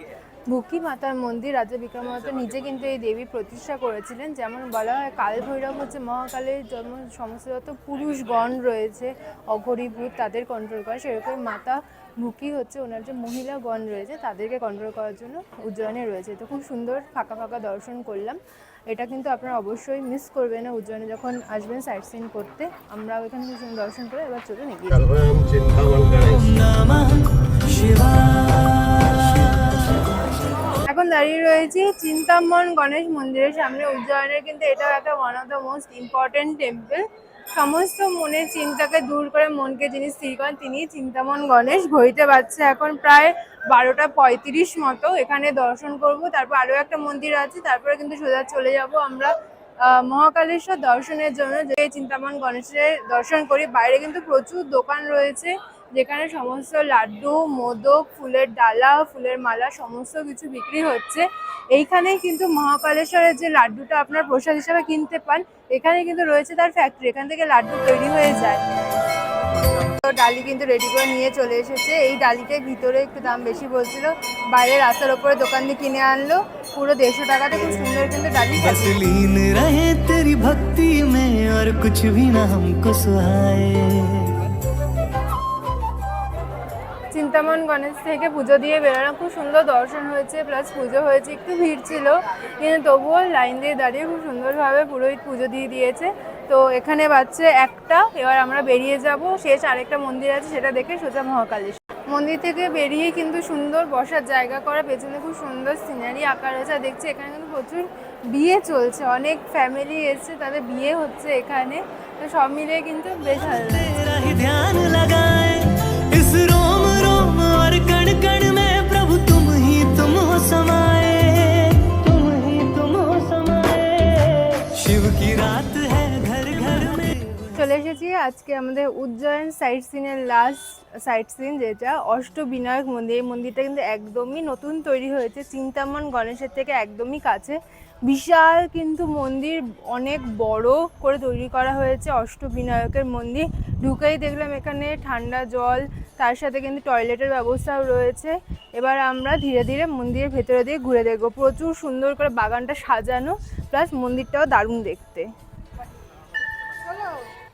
ভুকি মাতার মন্দির। রাজা বিক্রমাদিত্য নিজে কিন্তু এই দেবী প্রতিষ্ঠা করেছিলেন। যেমন বলা হয় কাল ভৈরব হচ্ছে মহাকালের জন্ম, সমস্ত যত পুরুষগণ রয়েছে অঘরীভূত তাদের কন্ট্রোল করে, সেরকম মাতা ভুকি হচ্ছে ওনার যে মহিলাগণ রয়েছে তাদেরকে কন্ট্রোল করার জন্য উজ্জয়নে রয়েছে। তো খুব সুন্দর ফাঁকা ফাঁকা দর্শন করলাম। এটা কিন্তু আপনারা অবশ্যই মিস করবেন না উজ্জয়নে যখন আসবেন সাইট সিন করতে। আমরাও এখানে খুব সুন্দর দর্শন করে এবার চলুন এগিয়ে चल रहे हैं हम चिंतामण गणेश। नमः शिवाय। এখন দাঁড়িয়ে রয়েছি চিন্তামন গণেশ মন্দিরের সামনে। উজ্জয়নের কিন্তু এটাও একটা one of the most important temple. সমস্ত মনের চিন্তাকে দূর করে মনকে যিনি স্থির করেন তিনি চিন্তামন গণেশ। ঘড়িতে বাজছে এখন প্রায় 12:35 মতো। এখানে দর্শন করব, তারপর আরও একটা মন্দির আছে, তারপরে কিন্তু সোজা চলে যাব আমরা মহাকালেশ্বর দর্শনের জন্য। যে চিন্তামন গণেশের দর্শন করি, বাইরে কিন্তু প্রচুর দোকান রয়েছে, যেখানে সমস্ত লাড্ডু, মোদক, ফুলের ডালা, ফুলের মালা সমস্ত কিছু বিক্রি হচ্ছে। এইখানেই কিন্তু মহাকালেশ্বরের যে লাড্ডুটা আপনার প্রসাদ হিসাবে কিনতে পান, এখানে কিন্তু রয়েছে তার ফ্যাক্টরি, এখান থেকে লাড্ডু তৈরি হয়ে যায়। তো ডালি কিন্তু রেডি করে নিয়ে চলে এসেছে। এই ডালিটার ভিতরে একটু দাম বেশি বলছিল, বাইরে রাস্তার ওপরে দোকান দিয়ে কিনে আনলো পুরো 150 টাকাতে। খুব সুন্দর কিন্তু ডালি बस लीन रहे तेरी भक्ति में और कुछ भी ना हमको सुहाए। চিন্তামন গণেশ থেকে পুজো দিয়ে বেরোনো, খুব সুন্দর দর্শন হয়েছে, প্লাস পুজো হয়েছে। একটু ভিড় ছিল কিন্তু তবুও লাইন দিয়ে দাঁড়িয়ে খুব সুন্দরভাবে পুরোহিত পুজো দিয়ে দিয়েছে। তো এখানে বাজছে 1টা, এবার আমরা বেরিয়ে যাব। শেষ আরেকটা মন্দির আছে, সেটা দেখে সোজা মহাকালেশ্বর। মন্দির থেকে বেরিয়ে কিন্তু সুন্দর বসার জায়গা করা, পেছনে খুব সুন্দর সিনারি আঁকা রয়েছে। আর দেখছি এখানে কিন্তু প্রচুর বিয়ে চলছে, অনেক ফ্যামিলি এসছে, তাদের বিয়ে হচ্ছে এখানে। তো সব মিলিয়ে কিন্তু বেশ ভালো লাগছে। तेरा ही ध्यान लगाए इस रोम रोम और कण कण में प्रभु तुम हो समाए, तुम हो समाए। शिव की रात है घर घर में। চলে এসেছি আজকে আমাদের উজ্জয়ন সাইট সিনের লাস্ট সাইট সিন, যেটা অষ্টবিনায়ক মন্দির। এই মন্দিরটা কিন্তু একদমই নতুন তৈরি হয়েছে, চিন্তামন গণেশের থেকে একদমই কাছে। বিশাল কিন্তু মন্দির, অনেক বড় করে তৈরি করা হয়েছে অষ্টবিনায়কের মন্দির। ঢুকেই দেখলাম এখানে ঠান্ডা জল, তার সাথে কিন্তু টয়লেটের ব্যবস্থাও রয়েছে। এবার আমরা ধীরে ধীরে মন্দিরের ভেতরে দিয়ে ঘুরে দেখবো। প্রচুর সুন্দর করে বাগানটা সাজানো, প্লাস মন্দিরটাও দারুণ দেখতে।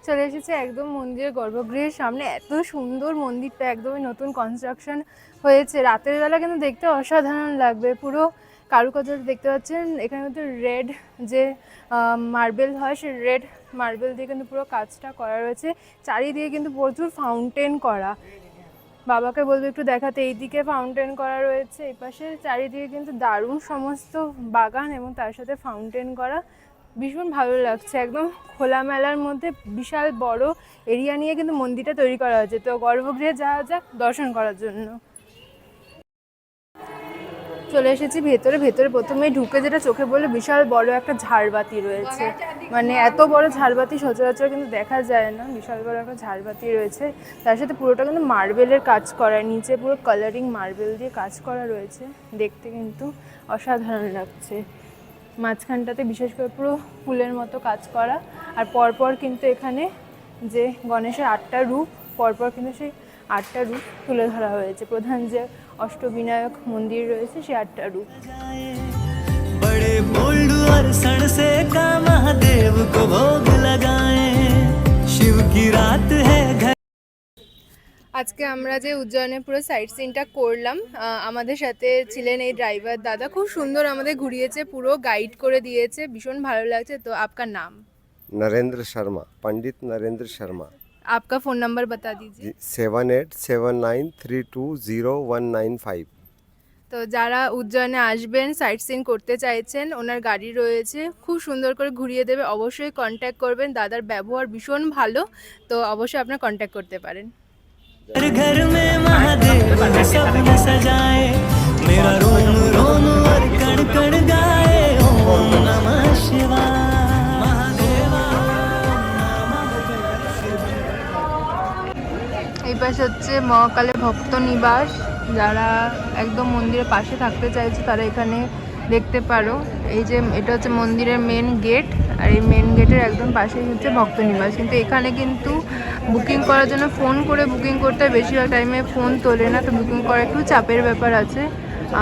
চলে এসেছে একদম মন্দিরের গর্ভগৃহের সামনে। এত সুন্দর মন্দিরটা, একদমই নতুন কনস্ট্রাকশন হয়েছে। রাতের বেলা কিন্তু দেখতে অসাধারণ লাগবে। পুরো কারুকার্যটা দেখতে পাচ্ছেন, এখানে কিন্তু রেড যে মার্বেল হয়, সেই রেড মার্বেল দিয়ে কিন্তু পুরো কাজটা করা রয়েছে। চারিদিকে কিন্তু প্রচুর ফাউন্টেন করা। বাবাকে বলবো একটু দেখাতে, এইদিকে ফাউন্টেন করা রয়েছে, এই পাশে চারিদিকে কিন্তু দারুণ সমস্ত বাগান এবং তার সাথে ফাউন্টেন করা। ভীষণ ভালো লাগছে, একদম খোলামেলার মধ্যে বিশাল বড় এরিয়া নিয়ে কিন্তু মন্দিরটা তৈরি করা হয়েছে। তো গর্ভগৃহে যাওয়া যাক দর্শন করার জন্য। চলে এসেছি ভেতরে। ভেতরে প্রথমেই ঢুকে যেটা চোখে পড়লো, বিশাল বড় একটা ঝাড়বাতি রয়েছে। মানে এত বড় ঝাড়বাতি সচরাচর কিন্তু দেখা যায় না। বিশাল বড় একটা ঝাড়বাতি রয়েছে, তার সাথে পুরোটা কিন্তু মার্বেলের কাজ করা, নিচে পুরো কালারিং মার্বেল দিয়ে কাজ করা রয়েছে। দেখতে কিন্তু অসাধারণ লাগছে। মাঝখানটাতে বিশেষ করে পুরো ফুলের মতো কাজ করা, আর পরপর কিন্তু এখানে যে গণেশের 8টা রূপ পরপর কিন্তু সেই 8টা রূপ তুলে ধরা হয়েছে। প্রধান যে অষ্টবিনায়ক মন্দির রয়েছে সেই 8টা রূপ। बड़े बोल्ड और सण से का महादेव को भोग लगाए शिव की रात है घर। আজকে আমরা যে উজ্জয়নে পুরো সাইট সিনটা করলাম, আমাদের সাথে ছিলেন এই ড্রাইভার দাদা, খুব সুন্দর আমাদের ঘুরিয়েছে, পুরো গাইড করে দিয়েছে, ভীষণ ভালো লাগছে। তো আপনার নাম? नरेंद्र शर्मा, पंडित नरेंद्र शर्मा। आपका फ़ोन नंबर बता दीजिए। 7879320195। তো যারা উজ্জয়নে আসবেন, সাইট সিন করতে চাইছেন, ওনার গাড়ি রয়েছে, খুব সুন্দর করে ঘুরিয়ে দেবে। অবশ্যই কন্ট্যাক্ট করবেন, দাদার ব্যবহার ভীষণ ভালো, তো অবশ্যই আপনারা কন্ট্যাক্ট করতে পারেন। घर घर में महादेव ने सबने सजाए मेरा रोम रोम और कण कण गाए ओम नमः शिवाय महादेवा। এই পাশে হচ্ছে মহাকালের ভক্ত নিবাস। যারা একদম মন্দিরের পাশে থাকতে চাইছে তারা এখানে দেখতে পারো। এই যে এটা হচ্ছে মন্দিরের মেন গেট, আর এই মেন গেটের একদম পাশেই হচ্ছে ভক্ত নিবাস। কিন্তু এখানে কিন্তু বুকিং করার জন্য ফোন করে বুকিং করতে হয়, বেশিরভাগ টাইমে ফোন তোলে না, তো বুকিং করা একটু চাপের ব্যাপার আছে।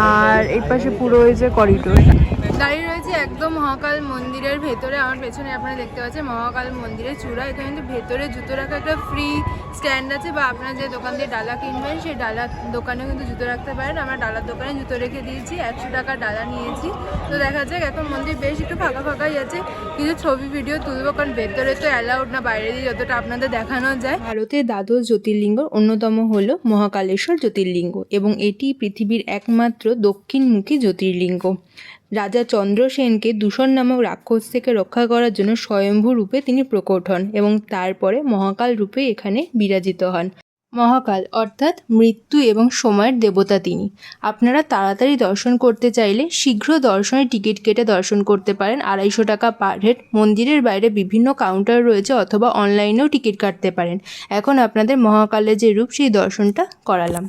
আর এই পাশে পুরো হয়েছে করিডোর। দাঁড়িয়ে রয়েছে একদম মহাকাল মন্দিরের ভেতরে। আমার পেছনে আপনারা দেখতে পাচ্ছেন মহাকাল মন্দিরের চূড়া। এখানে কিন্তু ভেতরে জুতো রাখা একটা ফ্রি স্ট্যান্ড আছে, বা আপনারা যে দোকান দিয়ে ডালা কিনবেন সেই ডালার দোকানেও কিন্তু জুতো রাখতে পারেন। আমরা ডালার দোকানে জুতো রেখে দিয়েছি, 100 টাকার ডালা নিয়েছি। তো দেখা যাক, এখন মন্দির বেশ একটু ফাঁকা ফাঁকাই আছে, কিছু ছবি ভিডিও তুলবো, কারণ ভেতরে তো অ্যালাউড না, বাইরে দিয়ে যতটা আপনাদের দেখানো যায়। ভারতের দ্বাদশ জ্যোতির্লিঙ্গর অন্যতম হল মহাকালেশ্বর জ্যোতির্লিঙ্গ, এবং এটি পৃথিবীর একমাত্র দক্ষিণমুখী জ্যোতির্লিঙ্গ। রাজা চন্দ্রসেনকে দূষণ নামক রাক্ষস থেকে রক্ষা করার জন্য স্বয়ম্ভু রূপে তিনি প্রকট হন, এবং তারপরে মহাকাল রূপে এখানে বিরাজিত হন। মহাকাল অর্থাৎ মৃত্যু এবং সময়ের দেবতা তিনি। আপনারা তাড়াতাড়ি দর্শন করতে চাইলে শীঘ্র দর্শনের টিকিট কেটে দর্শন করতে পারেন, 250 টাকা পার হেড। মন্দিরের বাইরে বিভিন্ন কাউন্টার রয়েছে, অথবা অনলাইনেও টিকিট কাটতে পারেন। এখন আপনাদের মহাকালের যে রূপ সেই দর্শনটা করালাম।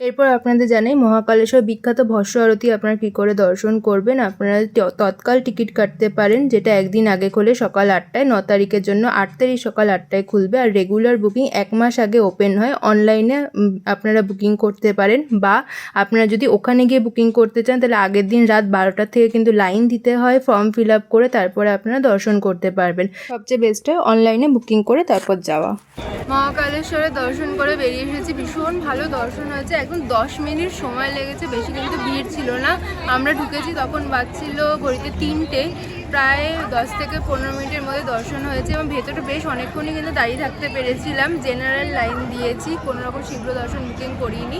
এরপর আপনাদের জানাই মহাকালেশ্বর বিখ্যাত ভস্য আরতি আপনারা কী করে দর্শন করবেন। আপনারা তৎকাল টিকিট কাটতে পারেন, যেটা একদিন আগে খোলে সকাল 8টায়। 9 তারিখের জন্য 8 তারিখ সকাল 8টায় খুলবে, আর রেগুলার বুকিং 1 মাস আগে ওপেন হয়। অনলাইনে আপনারা বুকিং করতে পারেন, বা আপনারা যদি ওখানে গিয়ে বুকিং করতে চান তাহলে আগের দিন রাত 12টা থেকে কিন্তু লাইন দিতে হয়, ফর্ম ফিল আপ করে তারপরে আপনারা দর্শন করতে পারবেন। সবচেয়ে বেস্ট হয় অনলাইনে বুকিং করে তারপর যাওয়া। মহাকালেশ্বরে দর্শন করে বেরিয়ে এসেছি, ভীষণ ভালো দর্শন হয়েছে। একদম 10 মিনিট সময় লেগেছে, বেশি কিন্তু ভিড় ছিল না। আমরা ঢুকেছি তখন বাজছিল ঘড়িতে 3টে, প্রায় 10 থেকে 15 মিনিটের মধ্যে দর্শন হয়েছে, এবং ভেতরে বেশ অনেকক্ষণই কিন্তু দাঁড়িয়ে থাকতে পেরেছিলাম। জেনারেল লাইন দিয়েছি, কোনো রকম শীঘ্র দর্শন বুকিং করিনি।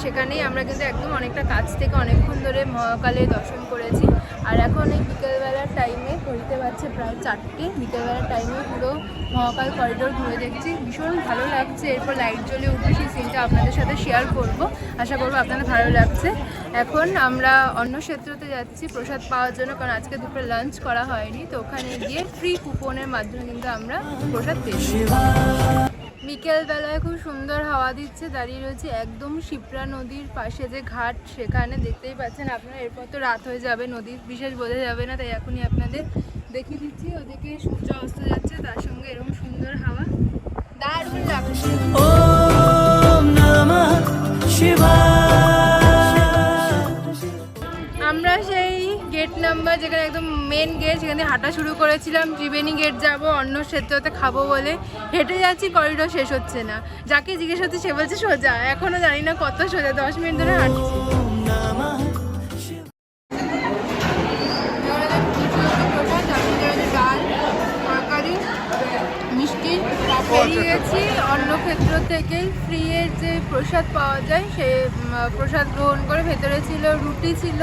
সেখানেই আমরা কিন্তু একদম অনেকটা কাছ থেকে অনেকক্ষণ ধরে মহাকালে দর্শন করেছি। আর এখন এই বিকেলবেলার টাইমে ঘড়িতে বাজছে প্রায় 4টে, বিকেলবেলার টাইমে পুরো মহাকাল করিডোর ঘুরে দেখছি, ভীষণ ভালো লাগছে। এরপর লাইট জ্বলে উঠবে, সেই সিনটা আপনাদের সাথে শেয়ার করব, আশা করবো আপনাদের ভালো লাগছে। এখন আমরা অন্য ক্ষেত্রতে যাচ্ছি প্রসাদ পাওয়ার জন্য, কারণ আজকে দুপুরে লাঞ্চ করা হয়নি, তো ওখানে গিয়ে ফ্রি কুপনের মাধ্যমে কিন্তু আমরা প্রসাদ পেয়েছি। বিকেলবেলায় খুব সুন্দর হাওয়া দিচ্ছে, দাঁড়িয়ে রয়েছে একদম শিপ্রা নদীর পাশে যে ঘাট, সেখানে দেখতেই পাচ্ছেন আপনারা। এরপর তো রাত হয়ে যাবে, নদীর বিশেষ বোঝা যাবে না, তাই এখনই আপনাদের দেখিয়ে দিচ্ছি। ওদিকে সূর্য অস্ত যাচ্ছে, তার সঙ্গে এরকম সুন্দর হাওয়া, দারুণ লাগছে। ओम नमः शिवाय। আমরা সেই গেট নাম্বার, যেখানে একদম মেন গেট, সেখান থেকে হাঁটা শুরু করেছিলাম। ত্রিবেণী গেট যাব, অন্য ক্ষেত্রতে খাবো বলে হেঁটে যাচ্ছি, করিডোর শেষ হচ্ছে না। যাকে জিজ্ঞেস হচ্ছে সে বলছে সোজা, এখনও জানি না কত সোজা, 10 মিনিট ধরে হাঁটছি। ডাল, তরকারি, মিষ্টি পেরিয়ে গেছি। অন্য ক্ষেত্র থেকে ফ্রি এর যে প্রসাদ পাওয়া যায়, সে প্রসাদ গ্রহণ করে ভেতরে ছিল রুটি, ছিল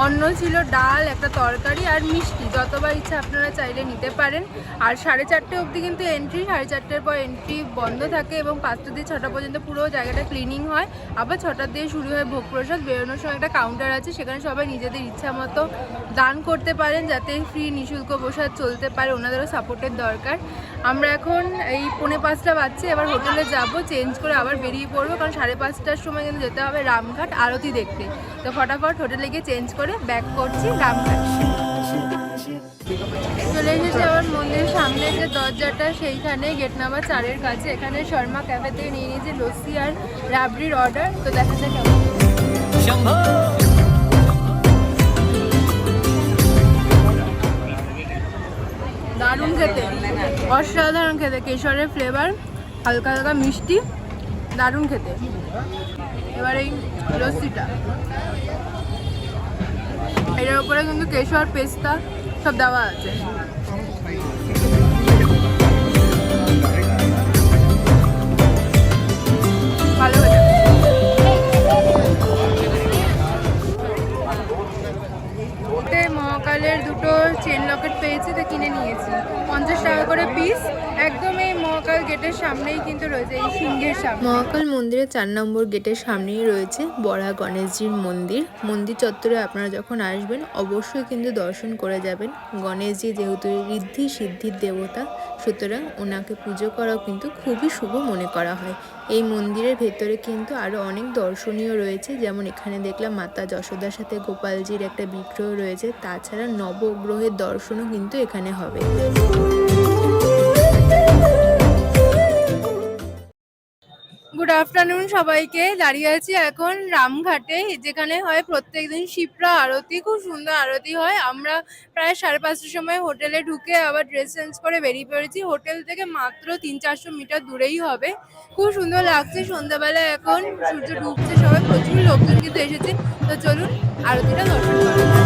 অন্ন, ছিল ডাল, একটা তরকারি আর মিষ্টি। যতবার ইচ্ছা আপনারা চাইলে নিতে পারেন। আর 4:30 অবধি কিন্তু এন্ট্রি, 4:30 পর এন্ট্রি বন্ধ থাকে, এবং 5টা থেকে 6টা পর্যন্ত পুরো জায়গাটা ক্লিনিং হয়। আবার 6টার দিয়ে শুরু হয় ভোগ প্রসাদ। বেরোনোর সময় একটা কাউন্টার আছে, সেখানে সবাই নিজেদের ইচ্ছা মতো দান করতে পারেন, যাতে ফ্রি নিঃশুল্ক প্রসাদ চলতে পারে। ওনাদেরও সাপোর্টের দরকার। আমরা এখন এই 4:45 বাজছে, এবার হোটেলে যাব, চেঞ্জ করে আবার বেরিয়ে পড়বো, কারণ 5:30টার সময় কিন্তু যেতে হবে রামঘাট আরতি দেখতে। তো ফটাফট হোটেলে গিয়ে চেঞ্জ করে ব্যাক করছি রামঘাট। চলে এসেছি আবার মন্দিরের সামনে যে দরজাটা, সেইখানে গেট নাম্বার 4-এর কাছে। এখানে শর্মা ক্যাফে থেকে নিয়ে নিয়েছি লস্যি আর রাবড়ির অর্ডার। তো দেখা যাক কেমন। शंभो দারুণ খেতে, অসাধারণ খেতে, কেশরের ফ্লেভার, হালকা হালকা মিষ্টি, দারুণ খেতে। এবার এই লস্যিটা, এটার উপরে কিন্তু কেশর পেস্তা সব দেওয়া আছে। ভালো হয়েছে। মহাকালের দুটো চেন লকেট পেয়েছি, তো কিনে নিয়েছি। 50 টাকা করে পিস। একদম এই মহাকাল গেটের সামনেই কিন্তু রয়েছে, এই সিংহের সামনে। মহাকাল মন্দিরের 4 নম্বর গেটের সামনেই রয়েছে বড়া গণেশজির মন্দির। মন্দির চত্বরে আপনারা যখন আসবেন অবশ্যই কিন্তু দর্শন করে যাবেন। গণেশজি যেহেতু ঋদ্ধি সিদ্ধির দেবতা, সুতরাং ওনাকে পুজো করাও কিন্তু খুবই শুভ মনে করা হয়। এই মন্দিরের ভেতরে কিন্তু আরও অনেক দর্শনীয় রয়েছে, যেমন এখানে দেখলাম মাতা যশোদার সাথে গোপালজির একটা বিগ্রহ রয়েছে। তাছাড়া নবগ্রহের দর্শনও কিন্তু এখানে হবে। গুড আফটারনুন সবাইকে। দাঁড়িয়ে আছি এখন রামঘাটে, যেখানে হয় প্রত্যেকদিন শিপ্রা আরতি। খুব সুন্দর আরতি হয়। আমরা প্রায় 5:30টার সময় হোটেলে ঢুকে আবার ড্রেস চেঞ্জ করে বেরিয়ে পড়েছি। হোটেল থেকে মাত্র 300-400 মিটার দূরেই হবে। খুব সুন্দর লাগছে। সন্ধ্যাবেলা এখন সূর্য ডুবছে, সবাই প্রচুর লোকজন কিন্তু এসেছে। তো চলুন আরতিটা দর্শন করা যাক।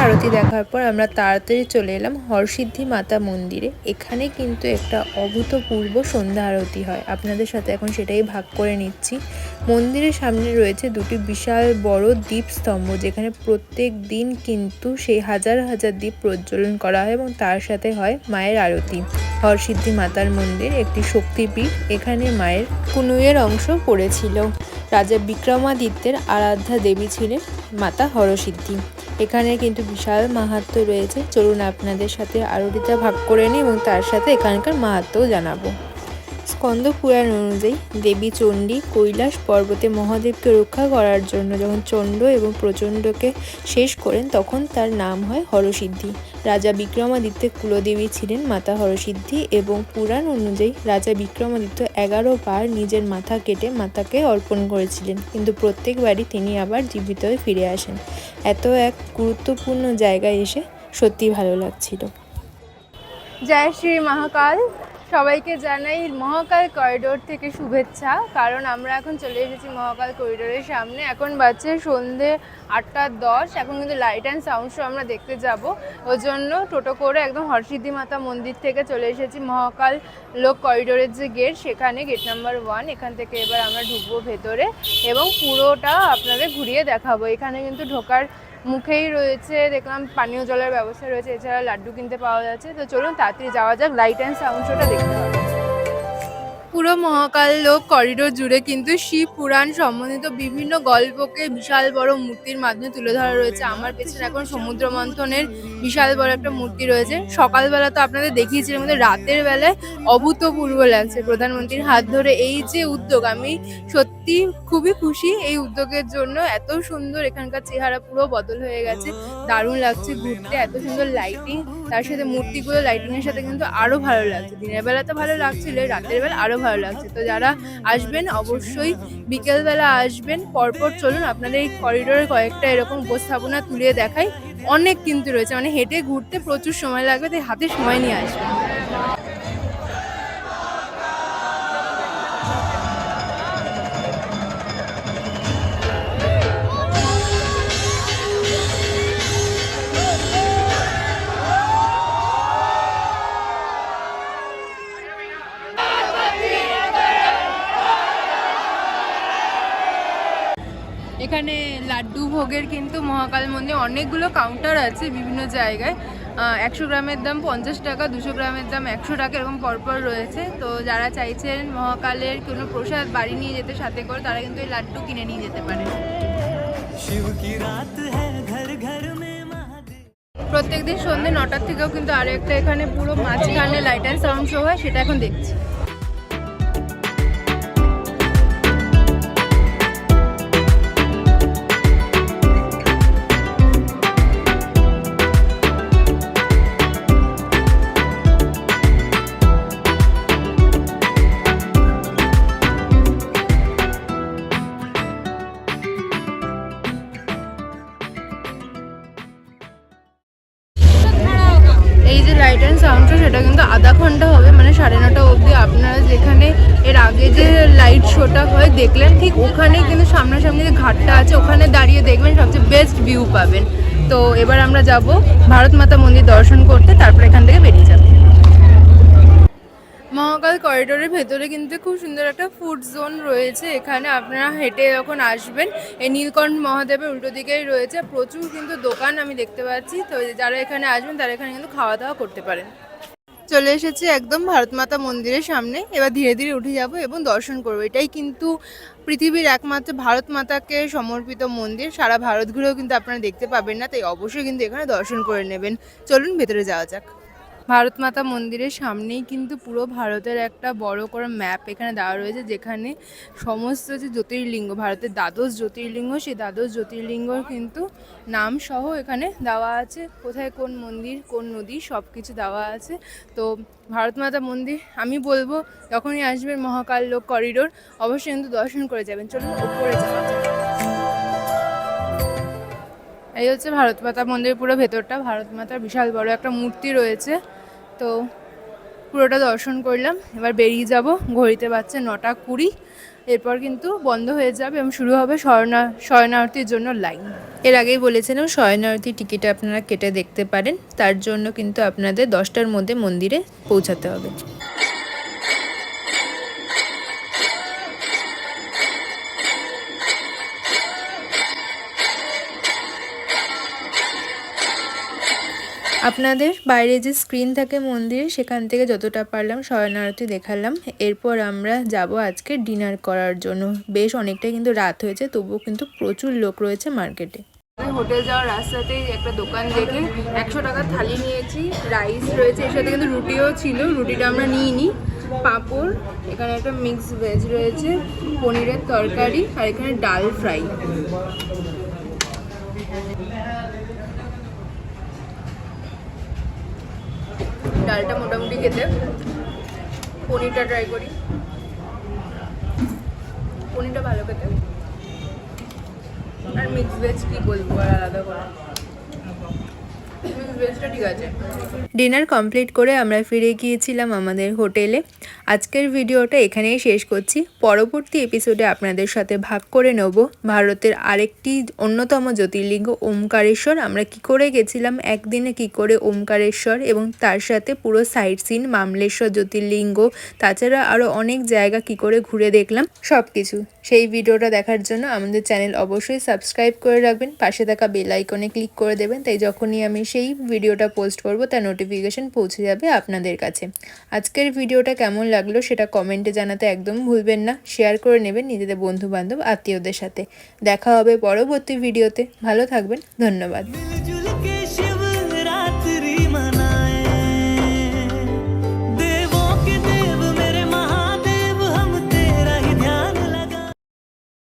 আরতি দেখার পর আমরা তাড়াতাড়ি চলে এলাম হরসিদ্ধি মাতা মন্দিরে। এখানে কিন্তু একটা অভূতপূর্ব সন্ধ্যা আরতি হয়, আপনাদের সাথে এখন সেটাই ভাগ করে নিচ্ছি। মন্দিরের সামনে রয়েছে দুটি বিশাল বড় দীপস্তম্ভ, যেখানে প্রত্যেক দিন কিন্তু সেই হাজার হাজার দীপ প্রজ্বলন করা হয় এবং তার সাথে হয় মায়ের আরতি। হরসিদ্ধি মাতার মন্দির একটি শক্তিপীঠ। এখানে মায়ের কুনুইয়ের অংশ পড়েছিল। রাজা বিক্রমাদিত্যের আরাধ্যা দেবী ছিলেন মাতা হরসিদ্ধি। এখানে কিন্তু বিশাল মাহাত্ম্য রয়েছে। চলুন আপনাদের সাথে আরতিটা ভাগ করে নিই এবং তার সাথে এখানকার মাহাত্ম্যও জানাবো। স্কন্দ পুরাণ অনুযায়ী দেবী চণ্ডী কৈলাস পর্বতে মহাদেবকে রক্ষা করার জন্য যখন চণ্ড এবং প্রচণ্ডকে শেষ করেন, তখন তার নাম হয় হরসিদ্ধি। রাজা বিক্রমাদিত্যের কুলদেবী ছিলেন মাতা হরসিদ্ধি এবং পুরাণ অনুযায়ী রাজা বিক্রমাদিত্য 11 বার নিজের মাথা কেটে মাতাকে অর্পণ করেছিলেন, কিন্তু প্রত্যেকবারই তিনি আবার জীবিত হয়ে ফিরে আসেন। এত এক গুরুত্বপূর্ণ জায়গায় এসে সত্যি ভালো লাগছিল। জয় শ্রী মহাকাল। সবাইকে জানাই মহাকাল করিডোর থেকে শুভেচ্ছা, কারণ আমরা এখন চলে এসেছি মহাকাল করিডোরের সামনে। এখন বাজছে সন্ধে 8:10। এখন কিন্তু লাইট অ্যান্ড সাউন্ড শো আমরা দেখতে যাব। ওই জন্য টোটো করে একদম হরসিদ্ধি মাতা মন্দির থেকে চলে এসেছি মহাকাল লোক করিডোরের যে গেট, সেখানে গেট নাম্বার 1। এখান থেকে এবার আমরা ঢুকবো ভেতরে এবং পুরোটা আপনাদের ঘুরিয়ে দেখাবো। এখানে কিন্তু ঢোকার মুখেই রয়েছে দেখলাম পানীয় জলের ব্যবস্থা রয়েছে, এছাড়া লাড্ডু কিনতে পাওয়া যাচ্ছে। তো চলুন তাড়াতাড়ি যাওয়া যাক, লাইট অ্যান্ড সাউন্ড শোটা দেখতে হবে। পুরো মহাকাল লোক করিডোর জুড়ে কিন্তু শিব পুরাণ সম্বন্ধিত বিভিন্ন গল্পকে বিশাল বড় মূর্তির মাধ্যমে তুলে ধরা রয়েছে। আমার পেছনে এখন সমুদ্র মন্থনের বিশাল বড় একটা মূর্তি রয়েছে। সকালবেলা তো আপনাদের দেখিয়েছিলাম, কিন্তু রাতের বেলায় অভূতপূর্ব লাগছে। প্রধানমন্ত্রীর হাত ধরে এই যে উদ্যোগ, আমি সত্যি খুবই খুশি এই উদ্যোগের জন্য। এত সুন্দর এখানকার চেহারা পুরো বদল হয়ে গেছে, দারুণ লাগছে ঘুরতে। এত সুন্দর লাইটিং, তার সাথে মূর্তিগুলো লাইটিংয়ের সাথে কিন্তু আরো ভালো লাগছে। দিনের বেলা তো ভালো লাগছিল, রাতের বেলা আরো ভালো লাগছে। তো যারা আসবেন অবশ্যই বিকেলবেলা আসবেন। পরপর চলুন আপনাদের এই করিডোরে কয়েকটা এরকম উপস্থাপনা তুলে দেখাই। অনেক কিন্তু রয়েছে, মানে হেঁটে ঘুরতে প্রচুর সময় লাগবে, তাই হাতে সময় নিয়ে আসবেন। এখানে লাড্ডু ভোগের কিন্তু মহাকাল মন্দির অনেকগুলো কাউন্টার আছে বিভিন্ন জায়গায়। 100 গ্রামের দাম 50 টাকা, 200 গ্রামের দাম 100 টাকা, এরকম পরপর রয়েছে। তো যারা চাইছেন মহাকালের কোনো প্রসাদ বাড়ি নিয়ে যেতে সাথে করে, তারা কিন্তু এই লাড্ডু কিনে নিয়ে যেতে পারে। शिव की रात है घर घर में महादेव। প্রত্যেকদিন সন্ধ্যে 9টার থেকেও কিন্তু আরও একটা এখানে পুরো মাঝখানে লাইট অ্যান্ড সাউন্ড শো হয়, সেটা এখন দেখছি। এই যে লাইট অ্যান্ড সাউন্ড শো, সেটা কিন্তু আধা ঘন্টা হবে, মানে 9:30 অবধি। আপনারা যেখানে এর আগে যে লাইট শোটা হয় দেখলেন, ঠিক ওখানেই কিন্তু সামনাসামনি যে ঘাটটা আছে, ওখানে দাঁড়িয়ে দেখবেন সবচেয়ে বেস্ট ভিউ পাবেন। তো এবার আমরা যাব ভারত মাতা মন্দির দর্শন করতে, তারপর এখান থেকে বেরিয়ে যাব। মহাকাল করিডোরের ভেতরে কিন্তু খুব সুন্দর একটা ফুড জোন রয়েছে। এখানে আপনারা হেঁটে যখন আসবেন, এই নীলকণ্ঠ মহাদেবের উল্টো দিকেই রয়েছে প্রচুর কিন্তু দোকান আমি দেখতে পাচ্ছি। তো যারা এখানে আসবেন তারা এখানে কিন্তু খাওয়া দাওয়া করতে পারেন। চলে এসেছি একদম ভারত মাতা মন্দিরের সামনে। এবার ধীরে ধীরে উঠে যাব এবং দর্শন করবো। এটাই কিন্তু পৃথিবীর একমাত্র ভারত মাতাকে সমর্পিত মন্দির। সারা ভারত ঘুরেও কিন্তু আপনারা দেখতে পাবেন না, তাই অবশ্যই কিন্তু এখানে দর্শন করে নেবেন। চলুন ভেতরে যাওয়া যাক। ভারত মাতা মন্দিরের সামনেই কিন্তু পুরো ভারতের একটা বড় করে ম্যাপ এখানে দেওয়া রয়েছে, যেখানে সমস্ত যে জ্যোতির্লিঙ্গ, ভারতের দ্বাদশ জ্যোতির্লিঙ্গ, সেই দ্বাদশ জ্যোতির্লিঙ্গর কিন্তু নাম সহ এখানে দেওয়া আছে। কোথায় কোন মন্দির, কোন নদী, সব কিছু দেওয়া আছে। তো ভারত মাতা মন্দির আমি বলবো যখনই আসবেন মহাকাল লোক করিডোর, অবশ্যই কিন্তু দর্শন করে যাবেন। চলুন উপরে যাওয়া যাক। এই হচ্ছে ভারত মাতা মন্দিরের পুরো ভেতরটা। ভারত মাতার বিশাল বড় একটা মূর্তি রয়েছে। তো পুরোটা দর্শন করলাম, এবার বেরিয়ে যাব। ঘড়িতে বাজছে 9:20। এরপর কিন্তু বন্ধ হয়ে যাবে এবং শুরু হবে শয়নারতির জন্য লাইন। এর আগেই বলেছিলাম শয়নারতি টিকিট আপনারা কেটে দেখতে পারেন, তার জন্য কিন্তু আপনাদের 10টার মধ্যে মন্দিরে পৌঁছাতে হবে। আপনাদের বাইরে যে স্ক্রিন থাকে মন্দিরে, সেখান থেকে যতটা পারলাম শয়নারতি দেখালাম। এরপর আমরা যাব আজকে ডিনার করার জন্য। বেশ অনেকটাই কিন্তু রাত হয়েছে, তবুও কিন্তু প্রচুর লোক রয়েছে মার্কেটে। হোটেল যাওয়ার রাস্তাতেই একটা দোকান দেখে 100 টাকার থালি নিয়েছি। রাইস রয়েছে, এর সাথে কিন্তু রুটিও ছিল, রুটিটা আমরা নিইনি। পাঁপড়, এখানে একটা মিক্স ভেজ রয়েছে, পনিরের তরকারি, আর এখানে ডাল ফ্রাই। ডালটা মোটামুটি খেতে, পনিরটা ট্রাই করি। পনিরটা ভালো খেতে, আর মিক্স ভেজ কি বলবো আর আলাদা করে, মিক্স ভেজটা ঠিক আছে। ডিনার কমপ্লিট করে আমরা ফিরে গিয়েছিলাম আমাদের হোটেলে। আজকের ভিডিওটা এখানেই শেষ করছি। পরবর্তী এপিসোডে আপনাদের সাথে ভাগ করে নেব ভারতের আরেকটি অন্যতম জ্যোতির্লিঙ্গ ওমকারেশ্বর। আমরা কি করে গেছিলাম, একদিনে কি করে ওমকারেশ্বর, এবং তার সাথে পুরো সাইট সিন, মামলেশ্বর জ্যোতির্লিঙ্গ, তাছাড়া আরও অনেক জায়গা কি করে ঘুরে দেখলাম, সব কিছু। সেই ভিডিওটা দেখার জন্য আমাদের চ্যানেল অবশ্যই সাবস্ক্রাইব করে রাখবেন, পাশে থাকা বেল আইকনে ক্লিক করে দেবেন, তাই যখনই আমি সেই ভিডিওটা পোস্ট করব তার নোটিফিকেশন পৌঁছে যাবে আপনাদের কাছে। আজকের ভিডিওটা কেমন লাগলো সেটা কমেন্টে জানাতে একদম ভুলবেন না। শেয়ার করে নেবেন নিজেদের বন্ধু বান্ধব আত্মীয়দের সাথে। দেখা হবে পরবর্তী ভিডিওতে। ভালো থাকবেন, ধন্যবাদ।